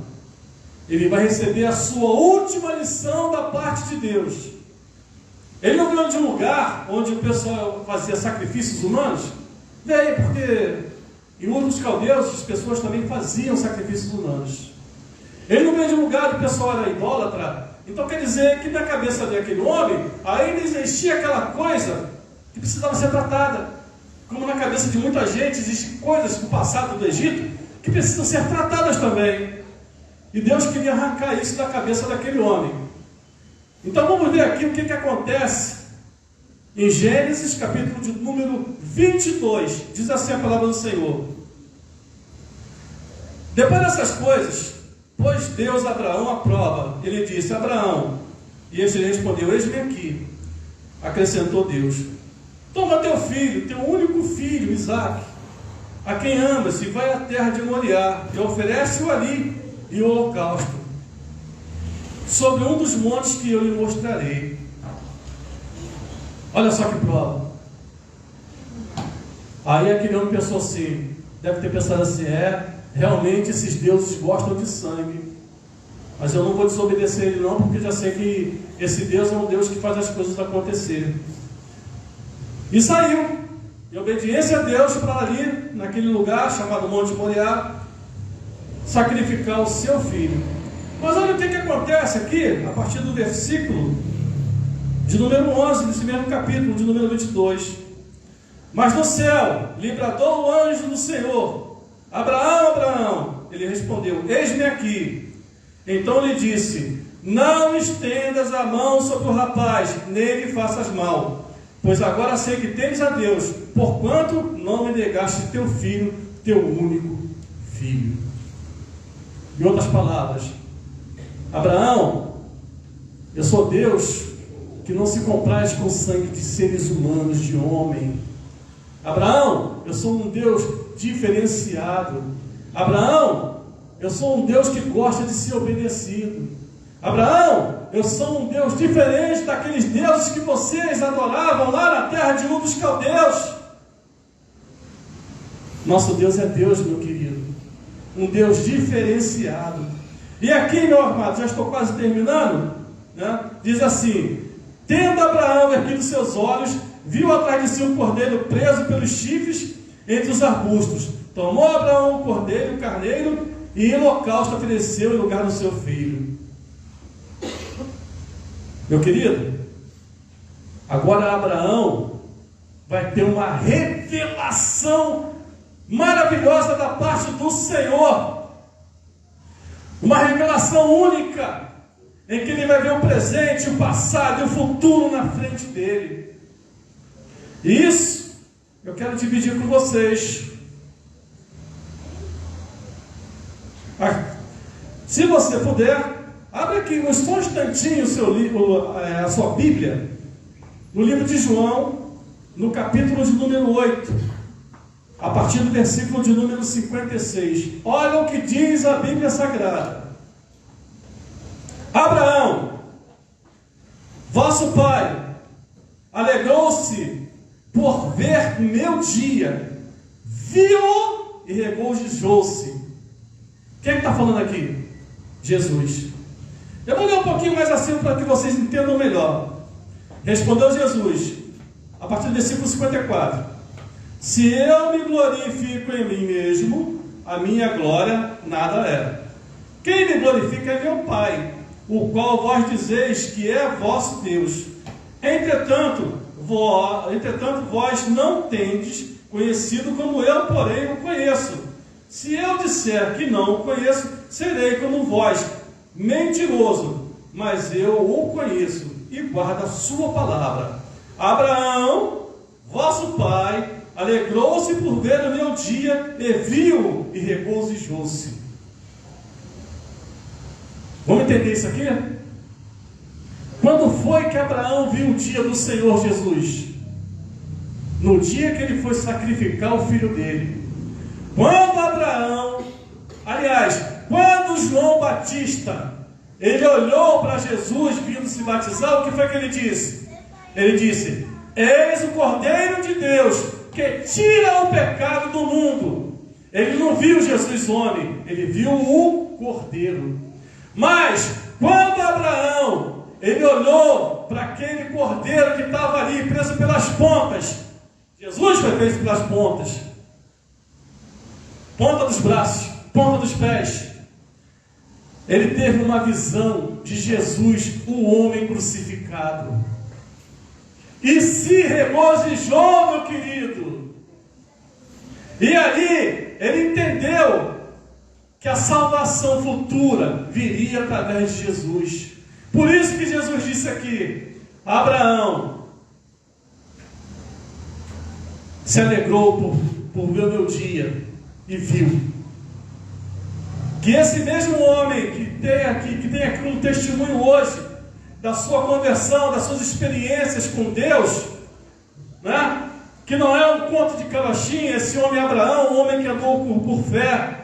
ele vai receber a sua última lição da parte de Deus. Ele não veio de um lugar onde o pessoal fazia sacrifícios humanos. Veio porque Em Ur dos Caldeus, as pessoas também faziam sacrifícios humanos. Ele no mesmo lugar, o pessoal era idólatra. Então quer dizer que na cabeça daquele homem ainda existia aquela coisa que precisava ser tratada. Como na cabeça de muita gente existem coisas do passado do Egito que precisam ser tratadas também. E Deus queria arrancar isso da cabeça daquele homem. Então vamos ver aqui o que acontece em Gênesis, capítulo de número 22. Diz assim a palavra do Senhor. Depois dessas coisas, pôs Deus a Abraão à prova. Ele disse: Abraão. E este respondeu: eis-me aqui. Acrescentou Deus: toma teu filho, teu único filho, Isaque, a quem amas, e vai à terra de Moriá, e oferece-o ali em holocausto, sobre um dos montes que eu lhe mostrarei. Olha só que prova. Aí aquele homem pensou assim, deve ter pensado assim: realmente esses deuses gostam de sangue, mas eu não vou desobedecer ele não, porque já sei que esse Deus é um Deus que faz as coisas acontecerem. E saiu, em obediência a Deus, para ali, naquele lugar chamado Monte Moriá, sacrificar o seu filho. Mas olha o que acontece aqui, a partir do versículo de número 11, desse mesmo capítulo, de número 22. Mas no céu lhe bradou o anjo do Senhor: Abraão, Abraão. Ele respondeu: eis-me aqui. Então lhe disse: não estendas a mão sobre o rapaz, nem lhe faças mal, pois agora sei que tens a Deus, porquanto não me negaste teu filho, teu único filho. Em outras palavras, Abraão, eu sou Deus que não se compraz com sangue de seres humanos, de homem. Abraão, eu sou um Deus diferenciado. Abraão, eu sou um Deus que gosta de ser obedecido. Abraão, eu sou um Deus diferente daqueles deuses que vocês adoravam lá na terra de Ur dos Caldeus. Nosso Deus é Deus, meu querido, um Deus diferenciado. E aqui, meu amado, já estou quase terminando, né? Diz assim: tendo Abraão erguido seus olhos, viu atrás de si um cordeiro preso pelos chifres entre os arbustos. Tomou Abraão o cordeiro, o carneiro, e em holocausto ofereceu em lugar do seu filho. Meu querido, agora Abraão vai ter uma revelação maravilhosa da parte do Senhor. Uma revelação única, em que ele vai ver o presente, o passado e o futuro na frente dele. E isso eu quero dividir com vocês. Se você puder, abre aqui só um instantinho o seu livro, a sua Bíblia, no livro de João, no capítulo de número 8, a partir do versículo de número 56. Olha o que diz a Bíblia Sagrada. Abraão, vosso pai, alegrou-se por ver meu dia, viu e regozijou-se. Quem está falando aqui? Jesus. Eu vou ler um pouquinho mais assim para que vocês entendam melhor. Respondeu Jesus, a partir do versículo 54: se eu me glorifico em mim mesmo, a minha glória nada é. Quem me glorifica é meu Pai, o qual vós dizeis que é vosso Deus. Entretanto, vós não tendes conhecido como eu, porém, o conheço. Se eu disser que não o conheço, serei como vós, mentiroso, mas eu o conheço e guardo a sua palavra. Abraão, vosso pai, alegrou-se por ver o meu dia, e viu e regozijou-se. Vamos entender isso aqui? Quando foi que Abraão viu o dia do Senhor Jesus? No dia que ele foi sacrificar o filho dele. Quando Abraão, quando João Batista, ele olhou para Jesus vindo se batizar, o que foi que ele disse? Ele disse: eis o Cordeiro de Deus, que tira o pecado do mundo. Ele não viu Jesus homem, ele viu o Cordeiro. Mas, quando Abraão, ele olhou para aquele Cordeiro que estava ali, preso pelas pontas, Jesus foi preso pelas pontas. ponta dos braços, ponta dos pés. Ele teve uma visão de Jesus, o homem crucificado. E se regozijou, meu querido. E ali ele entendeu que a salvação futura viria através de Jesus. Por isso que Jesus disse aqui: Abraão se alegrou por ver o meu dia e viu. Que esse mesmo homem que tem aqui um testemunho hoje da sua conversão, das suas experiências com Deus, né? Que não é um conto de carochinha, esse homem Abraão, um homem que andou por fé,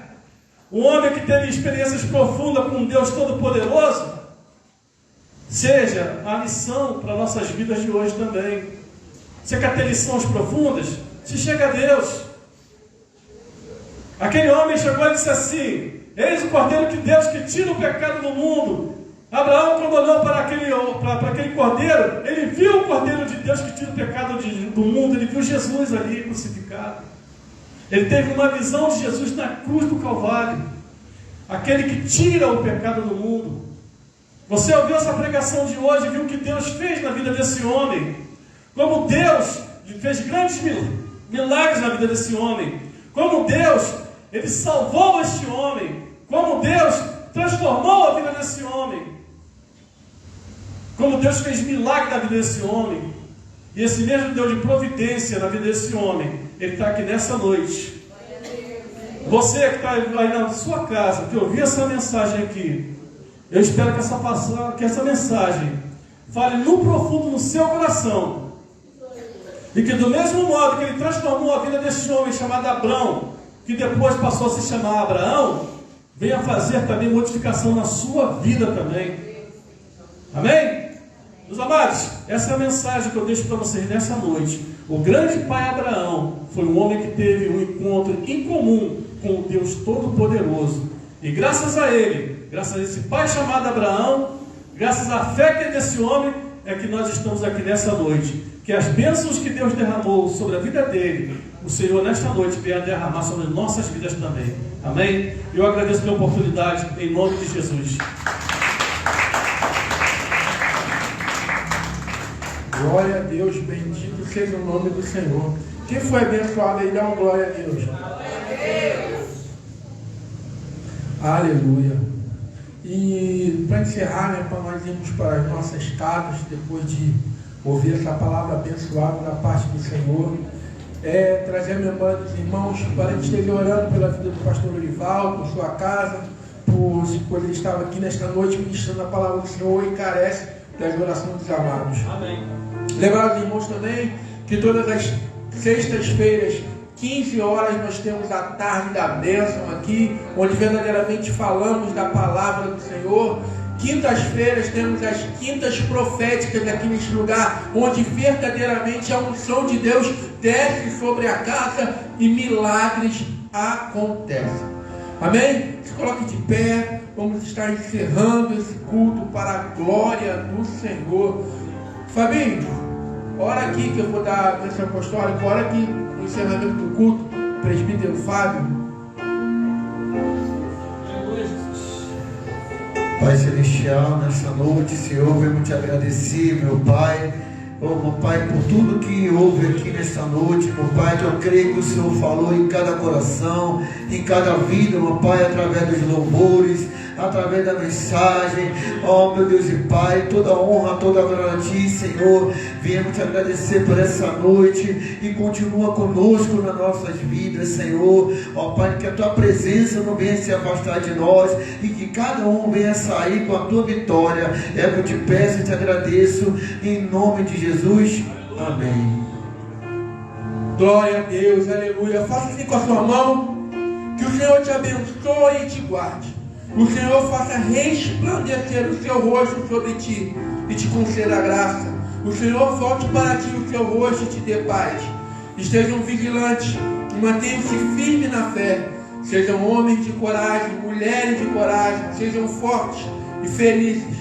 um homem que teve experiências profundas com Deus Todo-Poderoso, seja a lição para nossas vidas de hoje também. Você quer ter lições profundas? Se chega a Deus. Aquele homem chegou e disse assim: eis o Cordeiro de Deus que tira o pecado do mundo. Abraão, quando olhou para aquele Cordeiro, ele viu o Cordeiro de Deus que tira o pecado do mundo. Ele viu Jesus ali crucificado. Ele teve uma visão de Jesus na cruz do Calvário, aquele que tira o pecado do mundo. Você ouviu essa pregação de hoje e viu o que Deus fez na vida desse homem, como Deus fez grandes milagres na vida desse homem, como Deus, ele salvou este homem, como Deus transformou a vida desse homem, como Deus fez milagre na vida desse homem. E esse mesmo Deus de providência na vida desse homem, ele está aqui nessa noite. Você que está aí na sua casa, que ouviu essa mensagem aqui, eu espero que essa mensagem fale no profundo no seu coração, e que do mesmo modo que ele transformou a vida desse homem chamado Abrão, que depois passou a se chamar Abraão, venha fazer também modificação na sua vida também. Amém? Meus amados, essa é a mensagem que eu deixo para vocês nessa noite. O grande pai Abraão foi um homem que teve um encontro em comum com o Deus Todo-Poderoso. E graças a ele, graças a esse pai chamado Abraão, graças à fé que é desse homem, é que nós estamos aqui nessa noite. Que as bênçãos que Deus derramou sobre a vida dele, o Senhor nesta noite venha derramar sobre as nossas vidas também. Amém? Eu agradeço pela oportunidade, em nome de Jesus. Glória a Deus, bendito seja o nome do Senhor. Quem foi abençoado aí, dá uma glória a Deus. Aleluia. E para encerrar, né, para nós irmos para as nossas casas, depois de ouvir essa palavra abençoada da parte do Senhor, trazer a memória dos irmãos para a gente esteja orando pela vida do pastor Olival, por sua casa, por ele estava aqui nesta noite ministrando a palavra do Senhor e carece das orações dos amados. Amém. Lembrar os irmãos também que todas as sextas-feiras, 15 horas, nós temos a tarde da bênção aqui, onde verdadeiramente falamos da palavra do Senhor. Quintas-feiras temos as quintas proféticas aqui neste lugar, onde verdadeiramente a unção de Deus desce sobre a casa e milagres acontecem. Amém? Se coloque de pé, vamos estar encerrando esse culto para a glória do Senhor. Fabinho, ora aqui que eu vou dar a bênção apostólica, ora aqui no encerramento do culto, presbítero Fábio. Pai Celestial, nessa noite, Senhor, venho te agradecer, meu Pai. Oh, meu Pai, por tudo que houve aqui nesta noite, meu Pai, que eu creio que o Senhor falou em cada coração, em cada vida, meu Pai, através dos louvores, através da mensagem. Oh, meu Deus e Pai, toda honra, toda glória a Ti, Senhor. Viemos te agradecer por essa noite e continua conosco nas nossas vidas, Senhor. Oh, Pai, que a Tua presença não venha se afastar de nós e que cada um venha sair com a Tua vitória. É o que eu te peço e te agradeço em nome de Jesus. Amém. Glória a Deus, aleluia. Faça assim com a sua mão, que o Senhor te abençoe e te guarde. O Senhor faça resplandecer o seu rosto sobre ti e te conceda graça. O Senhor volte para ti o seu rosto e te dê paz. Estejam vigilantes, mantenham-se firmes na fé. Sejam homens de coragem, mulheres de coragem. Sejam fortes e felizes.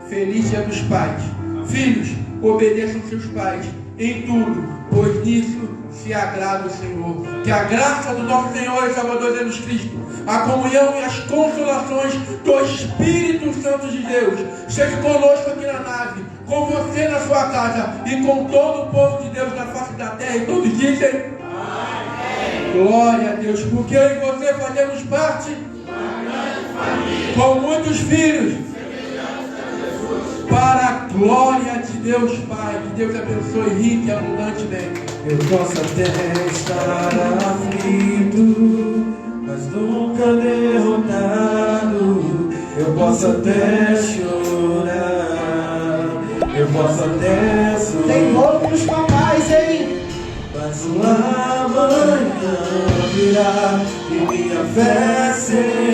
Feliz dia dos pais. Filhos, obedeçam seus pais em tudo, pois nisso se agrada o Senhor. Que a graça do nosso Senhor e Salvador Jesus Cristo, a comunhão e as consolações do Espírito Santo de Deus seja conosco aqui na nave, com você na sua casa e com todo o povo de Deus na face da terra. E todos dizem amém. Glória a Deus, porque eu e você fazemos parte com muitos filhos, para a glória de Deus Pai. Que Deus abençoe rico e abundantemente. Eu posso até estar aflito, mas nunca derrotado. Eu posso até chorar, eu posso até sofrer. Tem louco pros papais, hein? Mas o amanhã virá e minha fé será.